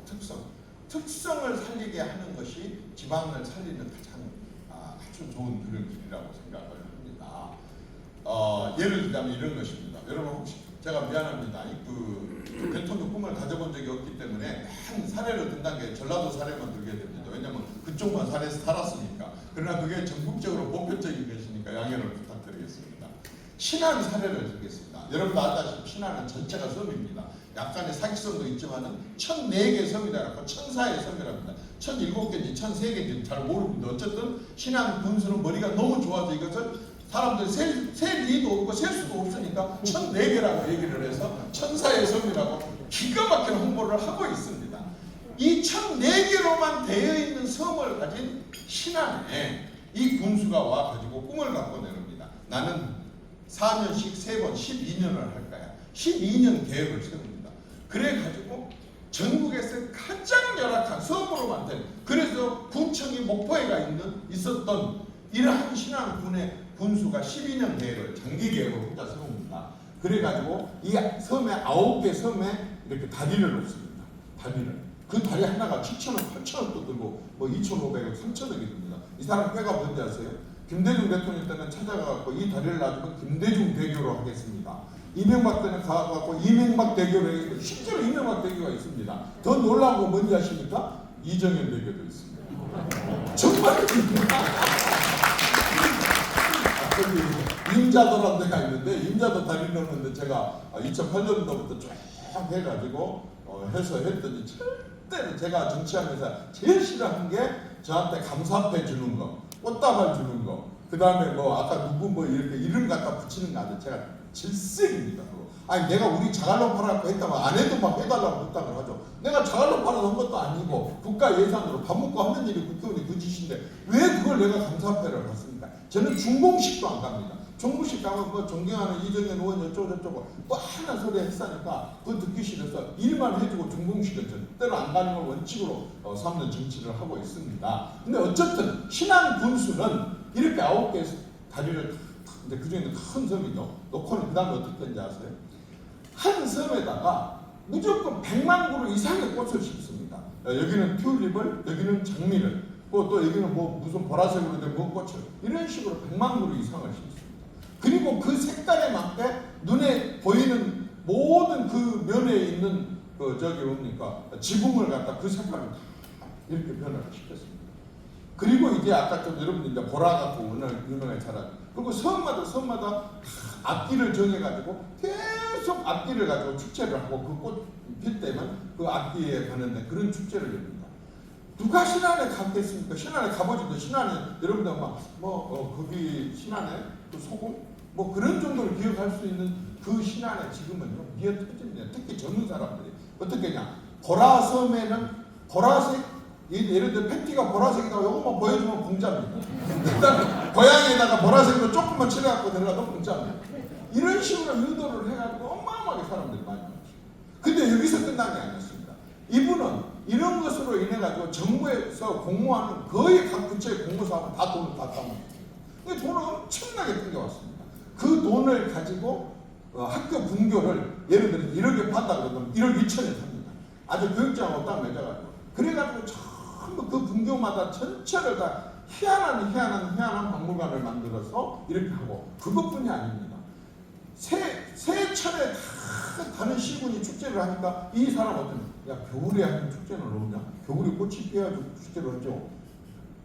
특성을 살리게 하는 것이 지방을 살리는 가장 아주 좋은 그런 길이라고 생각을 합니다. 예를 들자면 이런 것입니다. 여러분 혹시 제가 미안합니다. 그 대통령 꿈을 가져본 적이 없기 때문에 한 사례를 든다는 게 전라도 사례만 들게 됩니다. 왜냐하면 그쪽만 사례에서 살았으니까. 그러나 그게 전국적으로 보편적인 것이니까 양해를 부탁드리겠습니다. 신안 사례를 들겠습니다. 여러분도 알다시피 신안은 전체가 섬입니다. 약간의 사기성도 있지만은 1004개 섬이라고 천사의 섬이랍니다. 1007개인지 1003개인지 잘 모르는데 어쨌든 신안 군수는 머리가 너무 좋아서 이것을 사람들이 셀 리도 없고 셀 수도 없으니까 1004개라고 얘기를 해서 천사의 섬이라고 기가 막힌 홍보를 하고 있습니다. 이 1004개로만 되어 있는 섬을 가진 신안에 이 군수가 와가지고 꿈을 갖고 내립니다. 나는 4년씩 3번 12년을 할 거야. 12년 계획을 세웁니다. 그래가지고 전국에서 가장 열악한 섬으로 만든, 그래서 군청이 목포에 있었던 이러한 신안군의 군수가 12년 계획을 장기 계획을 혼자 세웁니다. 그래가지고 이 섬에 9개 섬에 이렇게 다리를 놓습니다. 다리를. 그 다리 하나가 7,000원, 8,000원도 들고 뭐 2,500원, 3,000원이 듭니다. 이 사람 회가 뭔지 아세요? 김대중 대통령 때는 찾아가고 이 다리를 놔두면 김대중 대교로 하겠습니다. 이명박 때는 가갖고 이명박 대교로 해서 실제로 이명박 대교가 있습니다. 더 놀라운 건 뭔지 아십니까? 이정현 대교도 있습니다. 정말 임자도라는 데가 있는데 임자도 다리 넘는데 제가 2008년도부터 쭉 해가지고 해서 했더니 절대로 제가 정치하면서 제일 싫어하는 게 저한테 감사패 주는 거, 꽃다발 주는 거, 그 다음에 뭐 아까 누구 뭐 이렇게 이름 갖다 붙이는 거 아주 제가 질색입니다. 아니 내가 우리 자갈로 팔아갖고 했다면 안 해도 막 해달라고 부탁을 하죠. 내가 자갈로 팔아서 한 것도 아니고 국가 예산으로 밥 먹고 하는 일이 국회의원이 그 짓인데 왜 그걸 내가 감사패를 받습니까? 저는 중공식도 안 갑니다. 중공식 가면 뭐 존경하는 이정현 의원 어쩌고저쩌고 또 하나 소리 했으니까 그거 듣기 싫어서 일만 해주고 중공식은 절대로 안 가는 걸 원칙으로 삼는 정치를 하고 있습니다. 근데 어쨌든 신안 군수는 이렇게 9개 다리를 근데 그 중에는 큰 섬이죠. 놓고는 그 다음에 어떻게 되는지 아세요? 한 섬에다가 무조건 100만 그루 이상의 꽃을 심습니다. 여기는 튤립을, 여기는 장미를, 또 여기는 뭐 무슨 보라색으로 된 뭐 꽃을 이런 식으로 100만 그루 이상을 심습니다. 그리고 그 색깔에 맞게 눈에 보이는 모든 그 면에 있는 저기 뭡니까 지붕을 갖다 그 색깔을 다 이렇게 변화를 시켰습니다. 그리고 이제 아까 좀 여러분들 이제 보라 갖고 오늘 유명하게 자라. 그리고 섬마다 악기를 정해가지고 계속 계속 악기를 가지고 축제를 하고 그 꽃 필 때면 그 악기에 가는데 그런 축제를 엽니다. 누가 신안에 갔겠습니까? 신안에 가보지도 신안에 여러분들 거기 신안에 그 소금 뭐 그런 정도를 기억할 수 있는 그 신안에 지금은요 미어 터집니다. 특히 젊은 사람들이 어떻게 냐 보라섬에는 보라색 예를 들어 팬티가 보라색이다 이것만 보여주면 공짜입니다. 일단 고양이에다가 보라색으로 조금만 칠해갖고 들어가도 공짜입니다. 이런 식으로 유도를 해가지고 어마어마하게 사람들이 많이 왔죠. 근데 여기서 끝난 게 아니었습니다. 이분은 이런 것으로 인해 가지고 정부에서 공무하는 거의 각 부처의 공무사업은 다 돈을 다 따먹었습니다. 돈을 엄청나게 땡겨왔습니다. 그 돈을 가지고 학교 분교를 예를 들어 1억에 판다 그러면 1억 2천에 삽니다. 아주 교육장하고 딱 맺어가지고 그래가지고 전부 그 분교마다 전체를 다 희한한 박물관을 만들어서 이렇게 하고 그것뿐이 아닙니다. 세천에 다 가는 시군이 축제를 하니까 이 사람 어떤 야 겨울에 하는 축제는 없냐? 겨울에 꽃이 피어가지고 축제를 하죠.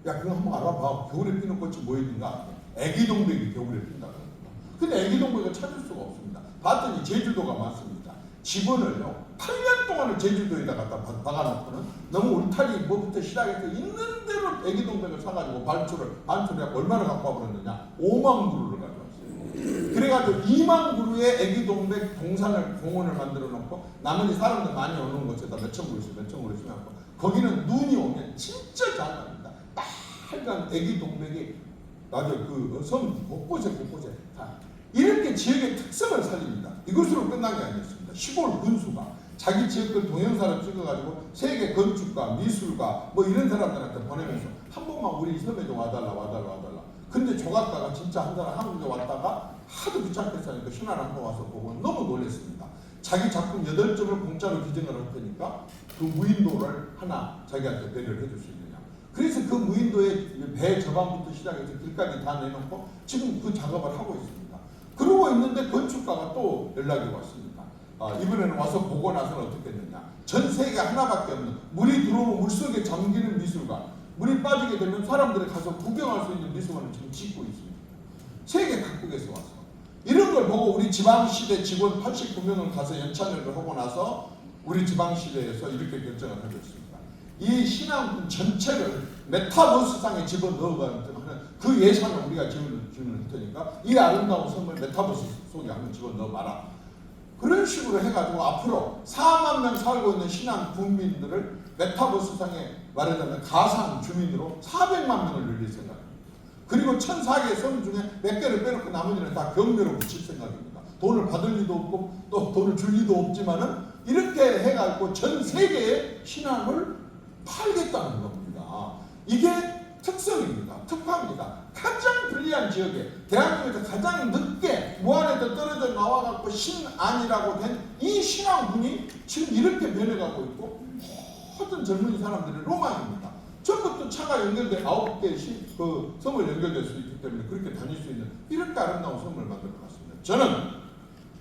야 그거 한번 알아봐. 겨울에 피는 꽃이 뭐이든가? 애기동백이 겨울에 핀다 그럽니다. 근데 애기동백을 찾을 수가 없습니다. 봤더니 제주도가 많습니다. 직원을요 8년 동안을 제주도에다 갖다 박아놓고는 너무 울타리 뭐부터 시작해서 있는 대로 애기동백을 사가지고 반출에 얼마나 갖고 와버렸느냐? 5만 그루를 가져왔어요. 그래가지고 2만 그루의 애기동백 공원을 만들어 놓고 나머지 사람들 많이 오는 곳에다 몇천 그루 심어놓고 거기는 눈이 오면 진짜 장갑니다. 빨간 애기동백이 아주 그 섬 곳곳에 다 이렇게 지역의 특성을 살립니다. 이것으로 끝난 게 아니었습니다. 시골 군수가 자기 지역을 동영상을 찍어가지고 세계 건축가, 미술가 뭐 이런 사람들한테 보내면서 한 번만 우리 섬에 좀 와달라. 근데 조각가가 진짜 한 사람 한국에 왔다가 하도 귀찮게 사니까 신안 한번 와서 보고 너무 놀랐습니다. 자기 작품 8점을 공짜로 기증을 할 테니까 그 무인도를 하나 자기한테 배려를 해줄 수 있느냐. 그래서 그 무인도에 배 저반부터 시작해서 길까지 다 내놓고 지금 그 작업을 하고 있습니다. 그러고 있는데 건축가가 또 연락이 왔습니다. 이번에는 와서 보고 나서는 어떻게 했느냐. 전 세계 하나밖에 없는 물이 들어오면 물속에 잠기는 미술관, 물이 빠지게 되면 사람들이 가서 구경할 수 있는 미술관을 지금 짓고 있습니다. 세계 각국에서 와서 이런 걸 보고 우리 지방시대 직원 89명을 가서 연찬회를 하고 나서 우리 지방시대에서 이렇게 결정을 하고 있습니다. 이 신앙 전체를 메타버스상에 집어넣어가는 그 예산을 우리가 지원을 할 테니까 이 아름다운 섬을 메타버스 속에 한번 집어넣어봐라. 그런 식으로 해가지고 앞으로 4만 명 살고 있는 신안 국민들을 메타버스상에 말하자면 가상 주민으로 400만 명을 늘릴 생각입니다. 그리고 1004개 섬 중에 몇 개를 빼놓고 나머지는 다 경매로 붙일 생각입니다. 돈을 받을 리도 없고 또 돈을 줄 리도 없지만은 이렇게 해가지고 전 세계의 신앙을 팔겠다는 겁니다. 이게 특성입니다. 특화입니다. 가장 불리한 지역에 대한민국에서 가장 늦게 무안에서 떨어져 나와갖고 신안이라고 된 이 신앙군이 지금 이렇게 변해가고 있고 모든 젊은 사람들의 로망입니다. 전부터 차가 연결돼 9개 그 섬을 연결될 수 있기 때문에 그렇게 다닐 수 있는 이렇게 아름다운 섬을 만들어 놨습니다. 저는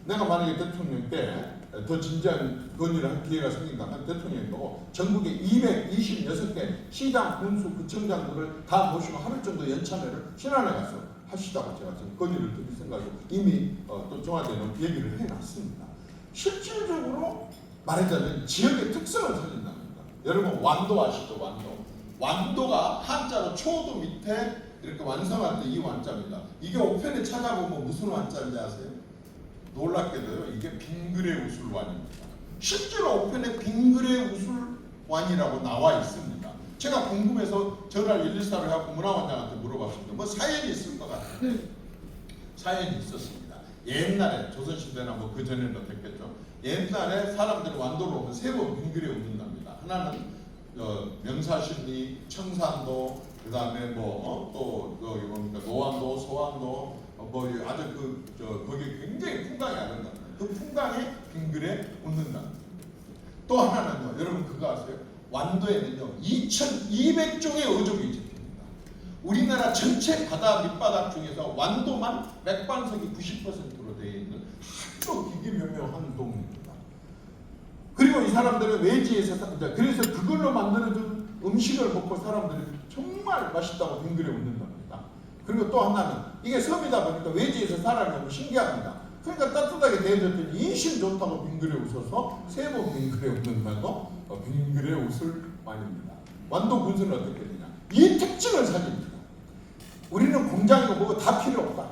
내가 만약에 대통령 때 더 진지한 건의를 할 기회가 생긴다면 대통령이 보고 전국에 226개 시장, 군수, 구청장들을 다 모시고 하루 정도 연찬회를 신안에 가서 하시다고 제가 지금 건의를 드릴 생각이고 이미 또 청와대는 얘기를 해놨습니다. 실질적으로 말하자면 지역의 특성을 살린답니다. 여러분 완도 아시죠? 완도가 한자로 초도 밑에 이렇게 완성할 때 이 완자입니다. 이게 옥편에 찾아보면 무슨 완자인지 아세요? 놀랍게도요, 이게 빙그레 우술완입니다. 실제로 옥편에 빙그레 우술완이라고 나와 있습니다. 제가 궁금해서 전화를 114를 해서 문화원장한테 물어봤습니다. 뭐 사연이 있을 것 같아요. 사연이 있었습니다. 옛날에 조선시대나 뭐 그 전에도 됐겠죠. 옛날에 사람들이 완도로 오면 세 번 빙그레 웃는답니다. 하나는 명사십리, 청산도, 그 다음에 또 노안도, 소안도, 아주 거기 굉장히 풍광이 아름답니다. 그 풍광에 빙그레 웃는다. 또 하나는요, 여러분 그거 아세요? 완도에는요 2,200종의 어종이 집합니다. 우리나라 전체 바다 밑바닥 중에서 완도만 맥반석이 90%로 되어 있는 아주 기기묘묘한 동입니다. 그리고 이 사람들은 외지에서 그래서 그걸로 만들어준 음식을 먹고 사람들이 정말 맛있다고 빙그레 웃는답니다. 그리고 또 하나는 이게 섬이다 보니까 외지에서 사람이 너무 신기합니다. 그러니까 따뜻하게 대해줬더니 인심 좋다고 빙그레 웃어서 세 번 빙그레 웃는다고 빙그레 웃을 만입니다. 완도 군수는 어떻게 되냐? 이 특징을 살립니다. 우리는 공장이고 뭐고 다 필요 없다.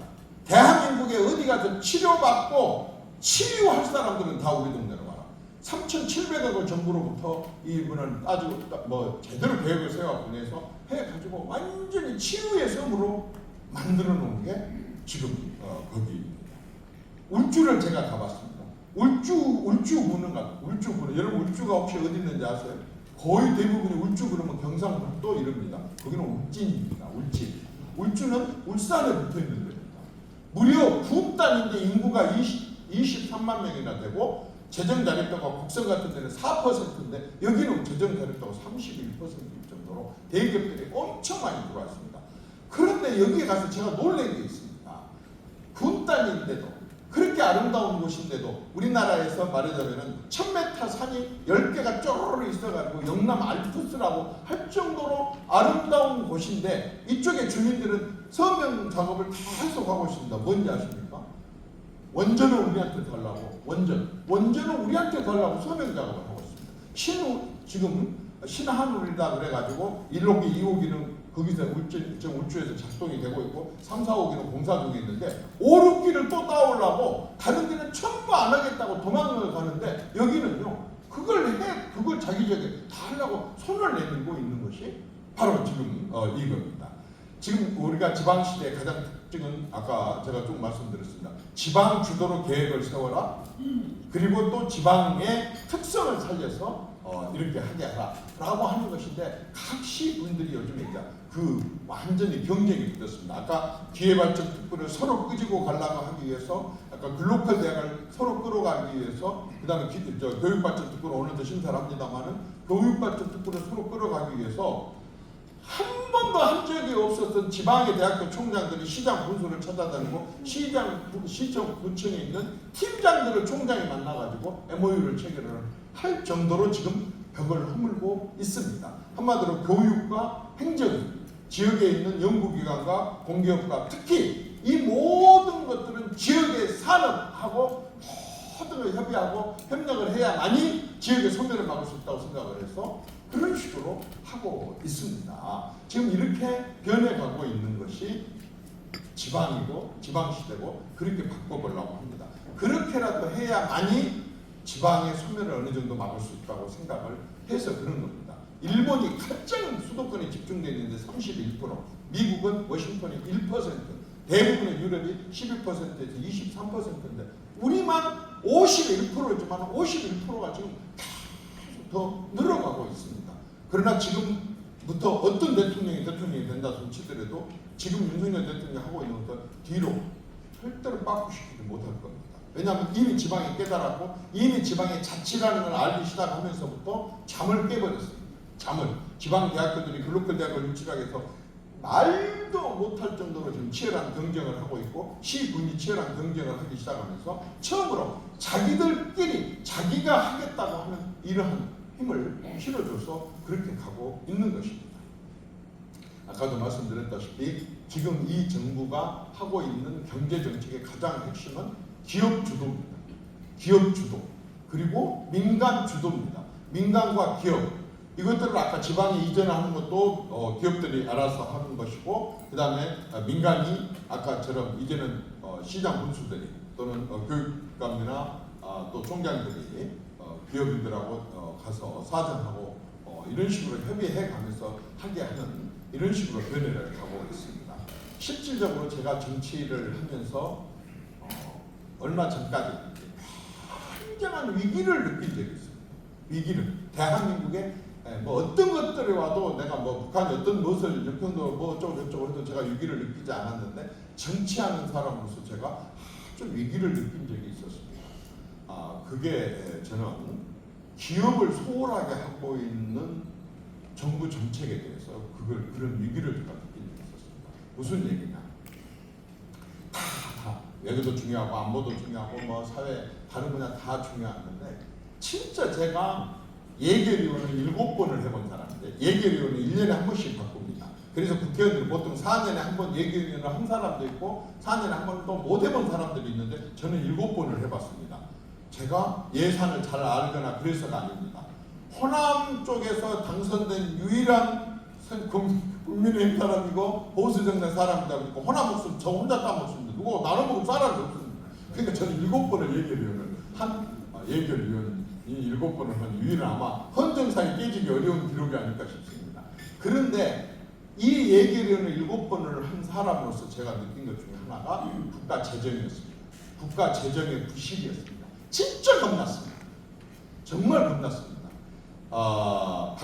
대한민국에 어디 가서 치료받고 치유할 사람들은 다 우리 동네로 와라. 3,700억을 정부로부터 이분은 따지고 뭐 제대로 계획을 세워갖고 내서 해가지고 완전히 치유의 섬으로 만들어 놓은 게 지금 거기입니다. 울주를 제가 가봤습니다. 울주군은 울주군. 여러분 울주가 혹시 어디 있는지 아세요? 거의 대부분이 울주 그러면 경상북도 이럽니다. 거기는 울진입니다. 울진. 울주는 울산에 붙어 있는 데입니다. 무려 구단인데 인구가 23만 명이나 되고 재정 자립도가 곡성 같은 데는 4%인데 여기는 재정 자립도가 31%일 정도로 대기업들이 엄청 많이 들어왔습니다. 그런데 여기에 가서 제가 놀란 게 있습니다. 군단인데도 그렇게 아름다운 곳인데도 우리나라에서 말하자면 1000m 산이 10개가 쪼르르 있어가지고 영남 알프스라고 할 정도로 아름다운 곳인데 이쪽에 주민들은 서명 작업을 계속 하고 있습니다. 뭔지 아십니까? 원전을 우리한테 달라고 원전을 우리한테 달라고 서명 작업을 하고 있습니다. 지금 신한울이다 그래가지고 1호기 2호기는 거기서 울주에서 작동이 되고 있고 3, 4호기는 공사 중에 있는데 5, 6기를 또 따오려고 다른 데는 전부 안 하겠다고 도망을 가는데 여기는요 그걸 자기적에 다 하려고 손을 내밀고 있는 것이 바로 지금 이겁니다. 지금 우리가 지방시대의 가장 특징은 아까 제가 좀 말씀드렸습니다. 지방 주도로 계획을 세워라. 그리고 또 지방의 특성을 살려서 이렇게 하게 하라 라고 하는 것인데 각 시군들이 요즘에 이제 완전히 경쟁이 붙었습니다. 아까 기회발전 특구를 서로 끄지고 가려고 하기 위해서 아까 글로컬 대학을 서로 끌어가기 위해서 그 다음에 교육발전 특구를 오늘도 심사를 합니다만은 교육발전 특구를 서로 끌어가기 위해서 한 번도 한 적이 없었던 지방의 대학교 총장들이 시장 분수를 찾아다니고 시청 구청에 있는 팀장들을 총장이 만나가지고 MOU를 체결을 할 정도로 지금 벽을 허물고 있습니다. 한마디로 교육과 행정, 지역에 있는 연구기관과 공기업과 특히 이 모든 것들은 지역의 산업하고 모든 걸 협의하고 협력을 해야만이 지역의 소멸을 막을 수 있다고 생각을 해서 그런 식으로 하고 있습니다. 지금 이렇게 변해가고 있는 것이 지방이고 지방시대고 그렇게 바꿔보려고 합니다. 그렇게라도 해야만이 지방의 소멸을 어느 정도 막을 수 있다고 생각을 해서 그런 겁니다. 일본이 가장 수도권에 집중되어 있는데 31%, 미국은 워싱턴이 1%, 대부분의 유럽이 11%에서 23%인데 우리만 51%지만 51%가 지금 계속 더 늘어가고 있습니다. 그러나 지금부터 어떤 대통령이 된다 손 치더라도 지금 윤석열 대통령이 하고 있는 것은 뒤로 절대로 빠꾸시키지 못할 겁니다. 왜냐하면 이미 지방이 깨달았고 이미 지방의 자치라는 걸 알기 시작하면서부터 잠을 깨버렸습니다. 지방 대학교들이 글로컬 대학을 유치하기 위해서 말도 못할 정도로 지금 치열한 경쟁을 하고 있고 시군이 치열한 경쟁을 하기 시작하면서 처음으로 자기들끼리 자기가 하겠다고 하는 이러한 힘을 실어줘서 그렇게 가고 있는 것입니다. 아까도 말씀드렸다시피 지금 이 정부가 하고 있는 경제정책의 가장 핵심은 기업 주도입니다. 기업 주도 그리고 민간 주도입니다. 민간과 기업 이것들을 아까 지방에 이전하는 것도 기업들이 알아서 하는 것이고 그 다음에 민간이 아까처럼 이제는 시장 군수들이 또는 교육감이나 또 총장들이 기업인들하고 가서 사전하고 이런 식으로 협의해 가면서 하게 하는 이런 식으로 변화를 가고 있습니다. 실질적으로 제가 정치를 하면서 얼마 전까지 굉장한 위기를 느낀 적이 있습니다. 위기를 대한민국에 뭐 어떤 것들이 와도 내가 뭐 북한이 어떤 무엇을 역평도 뭐 어쩌고 저쩌고 해도 제가 위기를 느끼지 않았는데 정치하는 사람으로서 제가 아주 위기를 느낀 적이 있었습니다. 그게 저는 기업을 소홀하게 하고 있는 정부 정책에 대해서 그런 위기를 제가 느낀 적이 있었습니다. 무슨 얘기냐? 다 외교도 중요하고 안보도 중요하고 뭐 사회 다른 분야 다 중요한데 진짜 제가 예결위원을 7번을 해본 사람인데 예결위원을 1년에 한 번씩 바꿉니다. 그래서 국회의원들이 보통 4년에 한 번 예결위원을 한 사람도 있고 4년에 한 번도 못 해본 사람들이 있는데 저는 7번을 해봤습니다. 제가 예산을 잘 알거나 그래서가 아닙니다. 호남 쪽에서 당선된 유일한 국민의힘 사람이고 보수정당 사람이다 보니까 호남 목숨 저 혼자 따먹습니다. 누구 나눠 먹을 사람이 없습니다. 그러니까 저는 7번을 예결위원을 예결위원이 7번을 한 유일한 아마 헌정사에 깨지기 어려운 기록이 아닐까 싶습니다. 그런데 이 예결위원을 7번을 한 사람으로서 제가 느낀 것 중에 하나가 국가 재정이었습니다. 국가 재정의 부실이었습니다. 진짜 겁났습니다. 정말 겁났습니다. 다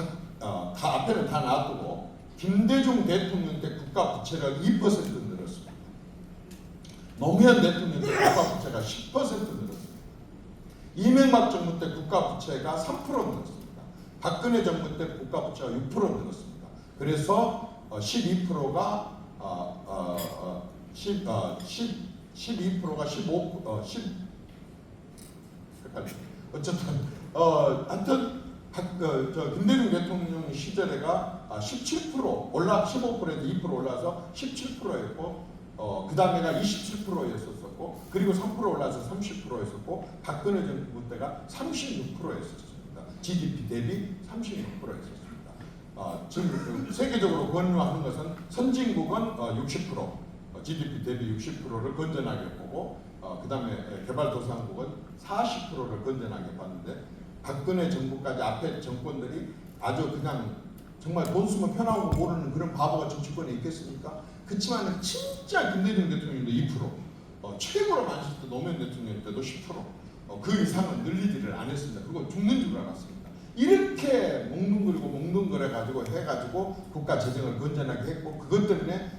앞에는 다 놔두고 김대중 대통령 때 국가 부채가 2% 늘었습니다. 노무현 대통령 때 국가 부채가 10% 늘었습니다. 이명박 정부 때 국가 부채가 3% 늘었습니다. 박근혜 정부 때 국가 부채가 6% 늘었습니다. 그래서 12%가 12%가 10 어쨌든 하여튼 김대중 대통령 시절에가 17% 올라 15%에서 2% 올라서 17%였고 그 다음에가 27%였었고 그리고 3% 올라서 30%였었고 박근혜 정부 때가 36%였었습니다. GDP 대비 36%였었습니다. 지금 세계적으로 권유하는 것은 선진국은 60% GDP 대비 60%를 건전하게 보고 그 다음에 개발도상국은 40%를 건전하게 봤는데 박근혜 정부까지 앞에 정권들이 아주 그냥 정말 돈 쓰면 편하고 모르는 그런 바보가 정치권에 있겠습니까? 그렇지만 진짜 김대중 대통령도 2%, 최고로 많았을 때 노무현 대통령 때도 10%, 그 이상은 늘리지를 않았습니다. 그리고 죽는 줄 알았습니다. 이렇게 몽둥거려 가지고 해가지고 국가 재정을 건전하게 했고 그것 때문에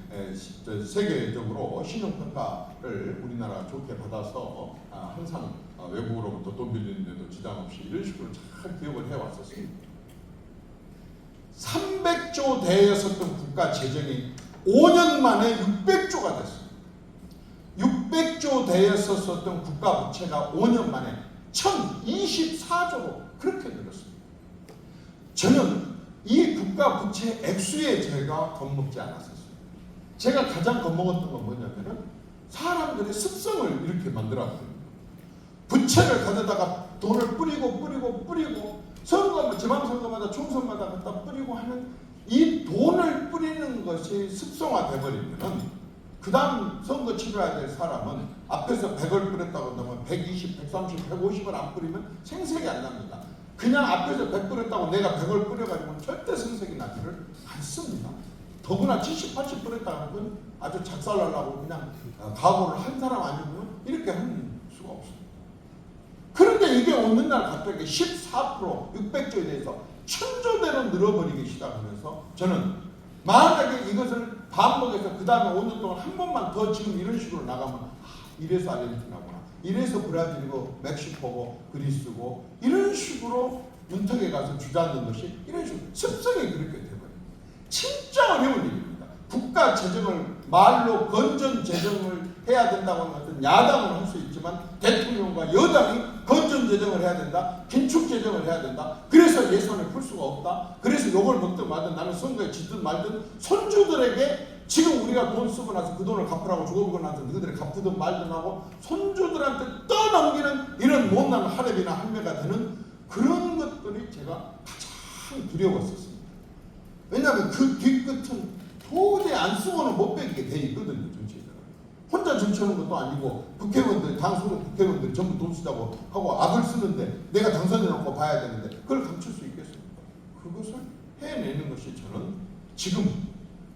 세계적으로 신용평가를 우리나라가 좋게 받아서 항상 외국으로부터 돈 빌리는데도 지장 없이 이런 식으로 잘 기억을 해왔었습니다. 300조 대였었던 국가 재정이 5년 만에 600조가 됐습니다. 600조 대였었던 국가 부채가 5년 만에 1024조로 그렇게 늘었습니다. 저는 이 국가 부채 액수에 제가 겁먹지 않았었어요. 제가 가장 겁먹었던 건 뭐냐면은 사람들의 습성을 이렇게 만들어왔거든요. 부채를 가져다가 돈을 뿌리고 선거, 지방선거마다 총선마다 갖다 뿌리고 하는 이 돈을 뿌리는 것이 습성화돼 버리면은 그 다음 선거 치러야 될 사람은 앞에서 100을 뿌렸다고 한다면 120, 130, 150을 안 뿌리면 생색이 안 납니다. 그냥 앞에서 100 뿌렸다고 내가 100을 뿌려가지고 절대 생색이 나지를 않습니다. 더구나 70, 80 뿌렸다고 하면 아주 작살나려고 그냥 각오를 한 사람 아니면 이렇게 할 수가 없습니다. 그런데 이게 어느 날 갑자기 14% 600조에 대해서 1000조대로 늘어버리기 시작하면서 저는 만약에 이것을 반복해서 그 다음에 5년 동안 한 번만 더 지금 이런 식으로 나가면 이래서 아르헨티나구나, 이래서 브라질이고 멕시코고 그리스고 이런 식으로 문턱에 가서 주저앉는 것이 이런 식으로 습성이 그렇게 돼버려요. 진짜 어려운 일입니다. 국가 재정을 말로 건전 재정을 해야 된다고 하는 것은 야당은 할 수 있지만 대통령과 여당이 건전 재정을 해야 된다, 긴축 재정을 해야 된다, 그래서 예산을 풀 수가 없다, 그래서 욕을 먹든 말든 나는 선거에 지든 말든 손주들에게 지금 우리가 돈 쓰고 나서 그 돈을 갚으라고 죽어보고 나서 너희들이 갚든 말든 하고 손주들한테 떠넘기는 이런 못난 할애비나 할매가 되는 그런 것들이 제가 가장 두려웠었습니다. 왜냐하면 그 뒤끝은 도저히 안 쓰고는 못 빼게 돼 있거든요. 정치인들은 혼자 정치하는 것도 아니고 국회의원들, 당선인 국회의원들이 전부 돈 쓰자고 하고 악을 쓰는데 내가 당선해놓고 봐야 되는데 그걸 감출 수 있겠습니까? 그것을 해내는 것이 저는 지금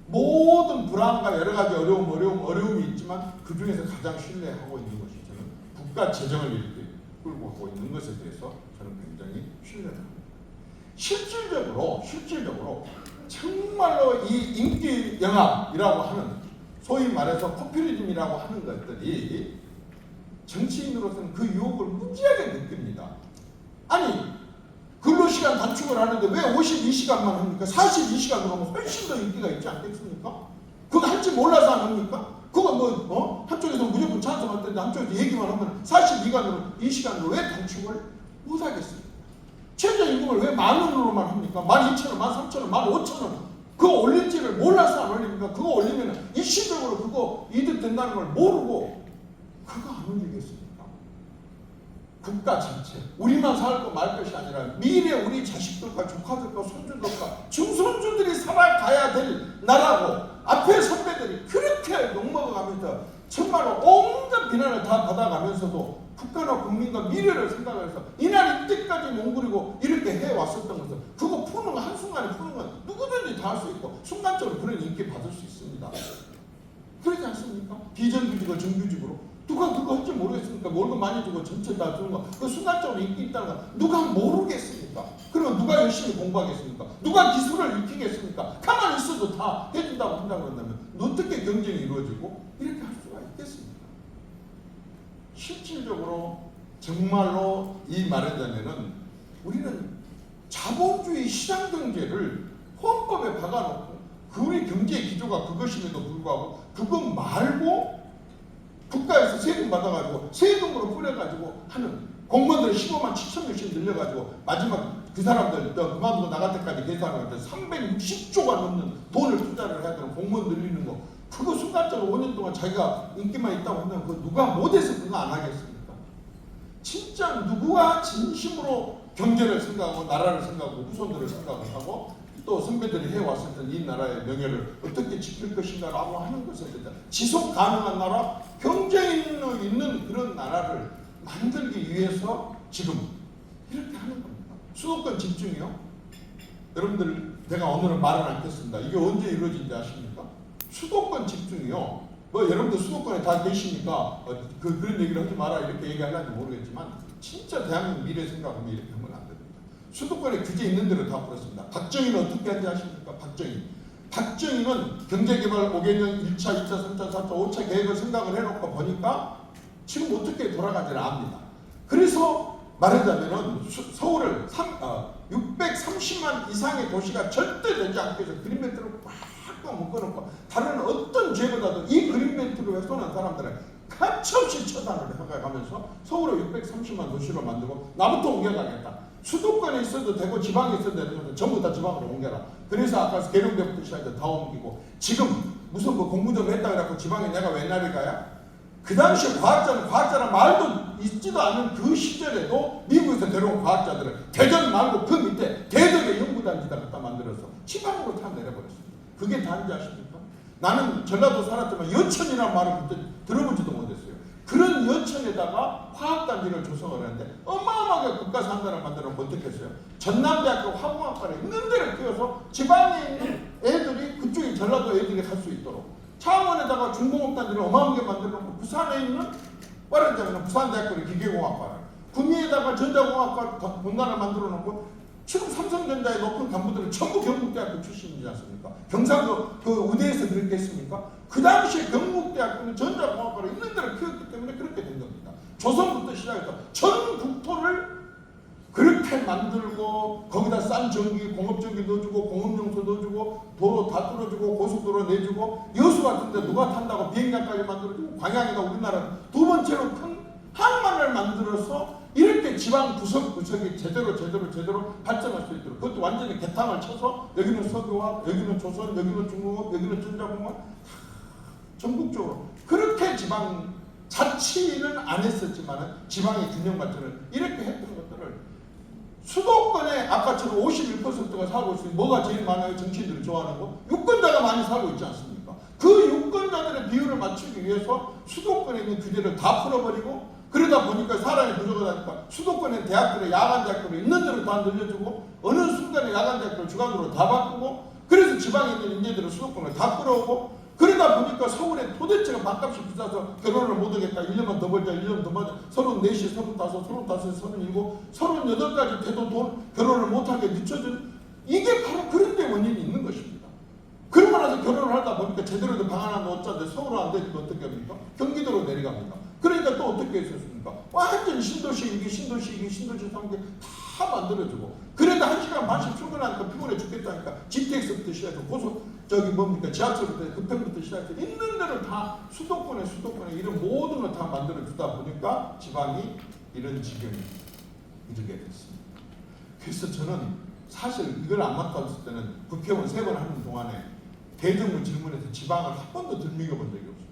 모든 불안과 여러 가지 어려움이 있지만 그 중에서 가장 신뢰하고 있는 것이 저는 국가 재정을 이렇게 끌고 가고 있는 것에 대해서 저는 굉장히 신뢰를 합니다. 실질적으로 정말로 이 인기 영합이라고 하는 소위 말해서 포퓰리즘이라고 하는 것들이 정치인으로서는 그 유혹을 무지하게 느낍니다. 아니 근로시간 단축을 하는데 왜 52시간만 합니까? 42시간으로 하면 훨씬 더 인기가 있지 않겠습니까? 그거 할지 몰라서 안 합니까? 그거 한쪽에서 무조건 찬성할 텐데 한쪽에서 얘기만 하면 42시간으로 이 시간으로 왜 단축을 못하겠습니까? 최저임금을 왜 10,000원으로만 합니까? 12,000원, 13,000원, 15,000원 그거 올릴지를 몰라서 안 올립니까? 그거 올리면 일시적으로 그거 이득 된다는 걸 모르고 그거 안 올리겠습니까? 국가 전체, 우리만 살 거 말 것이 아니라 미래 우리 자식들과 조카들과 손주들과 중손주들이 살아가야 될 나라고 앞에 선배들이 그렇게 욕먹어가면서 정말로 온갖 비난을 다 받아가면서도 국가나 국민과 미래를 생각해서 이날 이때까지 몽골이고 이렇게 해왔었던 것을 그거 푸는 거 한순간에 푸는 건 누구든지 다 할 수 있고 순간적으로 그런 인기 받을 수 있습니다. 그러지 않습니까? 비정규직과 정규직으로 누가 그거 할지 모르겠습니까? 월급 많이 주고 전체 다 주는 거 그 순간적으로 인기 있다는 거 누가 모르겠습니까? 그러면 누가 열심히 공부하겠습니까? 누가 기술을 익히겠습니까? 가만히 있어도 다 해준다고 한다고 한다면 어떻게 경쟁이 이루어지고 이렇게 할 수가 있겠습니까? 실질적으로 정말로 이 말하자면은 우리는 자본주의 시장 경제를 헌법에 박아놓고 그 우리 경제 기조가 그것임에도 불구하고 그것 말고 국가에서 세금 받아가지고 세금으로 뿌려가지고 하는 공무원들 15만 7천 명씩 늘려가지고 마지막 그 사람들 그만두고 나갈 때까지 계산할 때 360조가 넘는 돈을 투자를 해야 되는 공무원 늘리는 거 그거 순간적으로 5년 동안 자기가 인기만 있다고 한다면 그거 누가 못해서 그거 안 하겠습니까? 진짜 누구가 진심으로 경제를 생각하고 나라를 생각하고 후손들을 생각을 하고 또 선배들이 해왔을 때 이 나라의 명예를 어떻게 지킬 것인가라고 하는 것에 대해서 지속 가능한 나라, 경쟁력 있는 그런 나라를 만들기 위해서 지금 이렇게 하는 겁니다. 수도권 집중이요. 여러분들 제가 오늘은 말을 않겠습니다. 이게 언제 이루어진지 아십니까? 수도권 집중이요. 뭐 여러분들 수도권에 다 계시니까 그런 얘기를 하지 마라 이렇게 얘기하려는지 모르겠지만 진짜 대한민국 미래 생각하면 이렇게 하면 안 됩니다. 수도권에 규제 있는 대로 다 풀었습니다. 박정희는 어떻게 한지 아십니까? 박정희는 경제개발 5개년 1차, 2차, 3차, 4차, 5차 계획을 생각을 해놓고 보니까 지금 어떻게 돌아가지를 압니다. 그래서 말하자면은 서울을 630만 이상의 도시가 절대 되지 않게 해서 그린벨트를 꽉꽉 묶어놓고 다른 어떤 죄보다도 이 그린벨트로 훼손한 사람들을 가차없이 처단을 해가면서 서울을 630만 도시로 만들고 나부터 옮겨가겠다. 수도권에 있어도 되고 지방에 있어도 되는 것은 전부 다 지방으로 옮겨라. 그래서 아까 계룡대부터 시작해서 다 옮기고 지금 무슨 뭐 공부 좀 했다 그래갖고 지방에 내가 왜 나를 가야? 그 당시에 과학자는 말도 있지도 않은 그 시절에도 미국에서 데려온 과학자들을 대전 말고 그 밑에 대덕의 연구단지다 갖다 만들어서 지방으로 다 내려버렸습니다. 그게 다른지 아십니까? 나는 전라도 살았지만 여천이라는 말을 그때 들어보지도 못했어요. 그런 여천에다가 화학단지를 조성을 하는데 어마어마하게 국가산단을 만들어서 어떻게 했어요? 전남대학교 화공학과를 있는 데를 끼워서 지방에 있는 애들이 그쪽에 전라도 애들이 갈 수 있도록 창원에다가 중공업단지를 어마어마하게 만들어놓고 부산에 있는 말하자면 부산대학교를 기계공학과를 구미에다가 전자공학과 본관을 만들어놓고 지금 삼성전자의 높은 간부들은 전부 경북대학교 출신이지 않습니까? 경상도 그 우대에서 그렇게 했습니까? 그 당시에 경북대학교는 전자공학과를 있는 데를 키웠기 때문에 그렇게 된 겁니다. 조선부터 시작해서 전 국토를 그렇게 만들고 거기다 싼 전기, 공업전기 넣어주고 공업용소 넣어주고 도로 다 뚫어주고 고속도로 내주고 여수 같은 데 누가 탄다고 비행장까지 만들어주고 광양에다 우리나라 두 번째로 큰 항만을 만들어서 이렇게 지방 구석구석이 제대로 발전할 수 있도록 그것도 완전히 개탕을 쳐서 여기는 석유화학, 여기는 조선, 여기는 중공업, 여기는 전자공업 전국적으로 그렇게 지방 자치는 안 했었지만 지방의 균형 발전을 이렇게 했던 것들을 수도권에 아까처럼 51%가 살고 있으니 뭐가 제일 많아요? 정치인들이 좋아하는 거? 유권자가 많이 살고 있지 않습니까? 그 유권자들의 비율을 맞추기 위해서 수도권에 있는 규제를 다 풀어버리고 그러다 보니까 사람이 부족하다니까 수도권에 대학들의 야간대학교를 있는 대로 다 늘려주고 어느 순간에 야간대학교를 주간으로 다 바꾸고 그래서 지방에 있는 인재들을 수도권을 다 끌어오고 그러다 보니까 서울에 도대체가 밥값이 비싸서 결혼을 못하겠다. 1년만 더 벌자. 1년 더 벌자. 34시, 35, 35, 37, 38까지 돼도 돈 결혼을 못하게 늦춰준 이게 바로 그런 데 원인이 있는 것입니다. 그러고 나서 결혼을 하다 보니까 제대로 된 방 하나 못 짰는데 서울은 안 되니까 어떻게 합니까? 경기도로 내려갑니다. 그러니까 또 어떻게 했었습니까? 완전히 신도시 이게 신도시 3개 다 만들어주고 그래도 1시간 반씩 출근하니까 피곤해 죽겠다니까 GTX부터 시작해서 지하철부터 급행부터 시작해서 있는 데를 다 수도권에 이런 모든 걸 다 만들어주다 보니까 지방이 이런 지경이 이르게 됐습니다. 그래서 저는 사실 이걸 안 맡았을 때는 국회의원 3번 하는 동안에 대정부 질문에서 지방을 한 번도 들미겨 본 적이 없어요.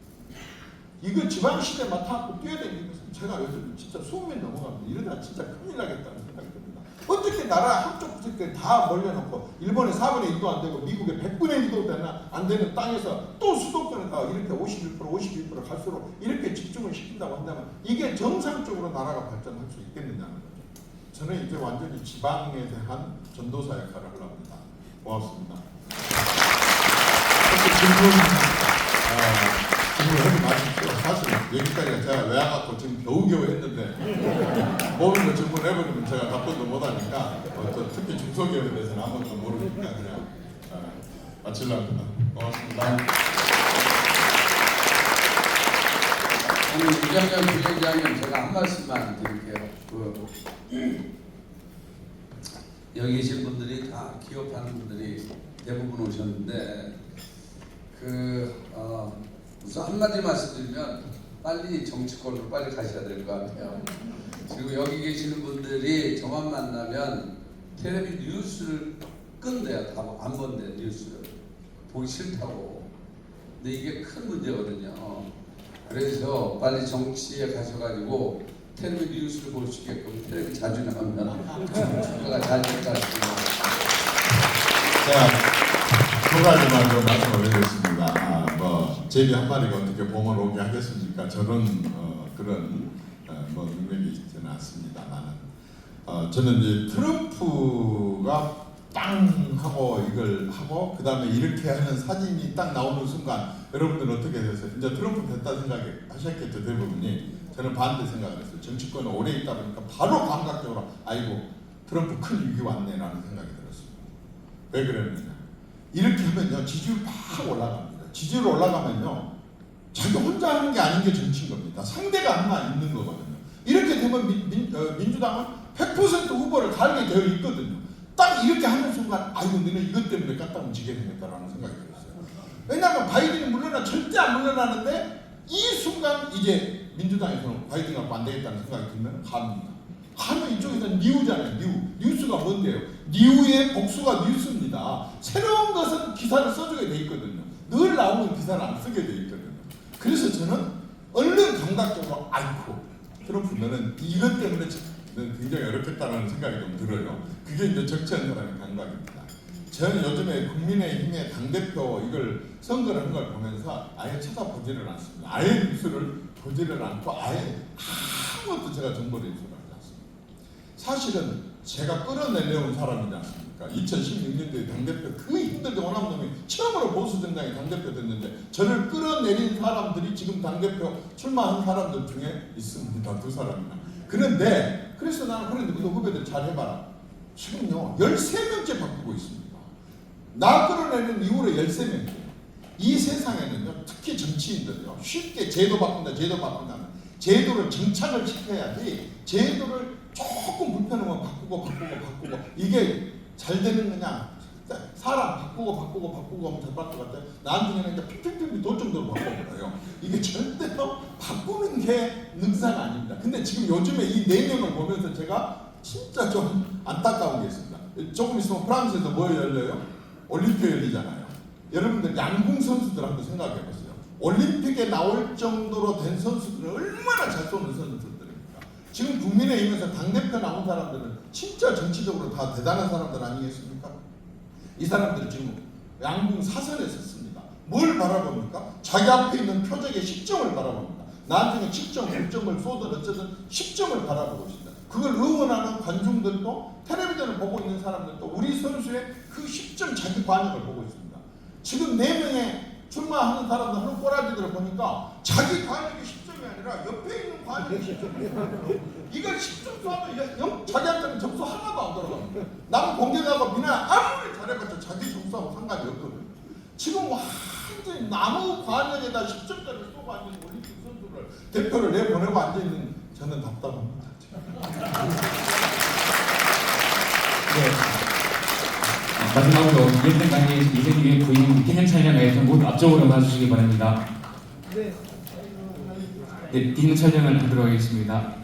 이거 지방시대 맡아갖고 뛰어야 되는 것은 제가 요즘 진짜 수업면 넘어갑니다. 이러다 진짜 큰일 나겠다는 생각이 듭니다. 어떻게 나라 한쪽 구석에 다 몰려놓고 일본에 4분의 1도 안 되고 미국에 100분의 1도 안 되는 땅에서 또 수도권에다 이렇게 51% 갈수록 이렇게 집중을 시킨다고 한다면 이게 정상적으로 나라가 발전할 수 있겠느냐는 거죠. 저는 이제 완전히 지방에 대한 전도사 역할을 하려고 합니다. 고맙습니다. 질문하지 마십시오. 사실 여기까지가 제가 외워갖고 지금 겨우겨우 했는데 모든 걸 질문해버리면 제가 답변도 못하니까 특히 중소기업에 대해서는 아무것도 모르니까 그냥 마치려고 합니다. 고맙습니다. 오늘 이정현 부회장님 제가 한 말씀만 드릴게요. 여기 계신 분들이 다 기업하는 분들이 대부분 오셨는데 우선 한마디 말씀드리면 빨리 정치권으로 빨리 가셔야 될 것 같아요. 그리고 여기 계시는 분들이 저만 만나면 텔레비 뉴스를 끈대요. 다 안 본대 뉴스를 보기 싫다고. 근데 이게 큰 문제거든요. 그래서 빨리 정치에 가셔가지고 텔레비 뉴스를 볼 수 있게끔 텔레비 자주 나오면 그거가 잘 될 것 같습니다. 자, 두 가지만 좀 말씀을 드리겠습니다. 제비 한 마리가 어떻게 봄을 오게 하겠습니까? 저런 그런 능력이 있지는 않습니다만은 저는 이제 트럼프가 땅 하고 이걸 하고 그 다음에 이렇게 하는 사진이 딱 나오는 순간 여러분들 어떻게 되세요? 이제 트럼프 됐다 생각하셨겠죠 대부분이. 저는 반대 생각을 했어요. 정치권에 오래 있다 보니까 바로 감각적으로 아이고 트럼프 큰 위기 왔네라는 생각이 들었습니다. 왜 그랬느냐? 이렇게 하면요 지지율 팍 올라갑니다. 지지율 올라가면요 자기 혼자 하는 게 아닌 게 정치인 겁니다. 상대가 하나 있는 거거든요. 이렇게 되면 민주당은 100% 후보를 갈게 되어 있거든요. 딱 이렇게 하는 순간 아이고 너는 이것 때문에 까딱 지게 생겼다라는 생각이 들었어요. 왜냐하면 바이든이 물러나 절대 안 물러나는데 이 순간 이제 민주당에서는 바이든 갖고 안 되겠다는 생각이 들면 갑니다. 하면 이쪽에서는 뉴잖아요. 뉴스가 뭔데요? 뉴의 복수가 뉴스입니다. 새로운 것은 기사를 써주게 돼 있거든요. 늘 나오는 기사를 안 쓰게 돼 있거든요. 그래서 저는 얼른 감각적으로 아이고 트럼프 너는 이것 때문에 굉장히 어렵겠다는 생각이 좀 들어요. 그게 이제 적지한 사람의 감각입니다. 저는 요즘에 국민의힘의 당대표 이걸 선거를 한 걸 보면서 아예 쳐다보지를 않습니다. 아예 뉴스를 보지를 않고 아예 아무것도 제가 정보를 입수하지 않습니다. 사실은 제가 끌어내려온 사람이지 않습니까? 2016년도에 당대표 그 힘들게 오남 놈이 처음으로 보수정당의 당대표 됐는데 저를 끌어내린 사람들이 지금 당대표 출마한 사람들 중에 있습니다. 2사람이나. 그런데 그래서 나는 그런데 그 후배들 잘 해봐라. 지금요 13명째 바꾸고 있습니다. 나 끌어내는 이후로 13명째. 이 세상에는요 특히 정치인들요 쉽게 제도 바꾼다 제도를 정착을 시켜야지 제도를 조금 불편하면 바꾸고 이게 잘 되는 거냐. 사람 바꾸고 하면 잘 바꿀 것 같아요. 나중에는 이제 픽픽픽 돌 정도로 바꿔버려요. 이게 절대로 바꾸는 게 능사가 아닙니다. 근데 지금 요즘에 이 내용을 보면서 제가 진짜 좀 안타까운 게 있습니다. 조금 있으면 프랑스에서 뭐 열려요? 올림픽 열리잖아요. 여러분들 양궁 선수들 한번 생각해 보세요. 올림픽에 나올 정도로 된 선수들은 얼마나 잘 쏘는 선수들입니까? 지금 국민의힘에서 당대표 나온 사람들은 진짜 정치적으로 다 대단한 사람들 아니겠습니까? 이 사람들은 지금 양궁 사설에 섰습니다. 뭘 바라봅니까? 자기 앞에 있는 표적의 10점을 바라봅니다. 나중에 10점, 9점을 쏘든 어쩌든 10점을 바라보고 있습니다. 그걸 응원하는 관중들도 텔레비전을 보고 있는 사람들도 우리 선수의 그 10점 자기 반응을 보고 있습니다. 지금 4명의 출마하는 사람들 하는 꼬라지들을 보니까 자기 관역이 10점이 아니라 옆에 있는 관역이 10점이에요. 이걸 10점 쏘면 자기한테는 점수 하나도 안 들어갑니다. 남 공격하고 미나 아무리 잘해봤자 자기 점수하고 상관이 없거든요. 지금 완전히 나무 관역에다 10점짜리 쏘고 앉은 올림픽 선수를 대표를 내보내고 앉아있는 저는 답답합니다. 네. 마지막으로 이재명 강의 이재명의 부인 기념 촬영에 모두 앞쪽으로 나와주시기 바랍니다. 네, 기념 촬영을 하도록 하겠습니다.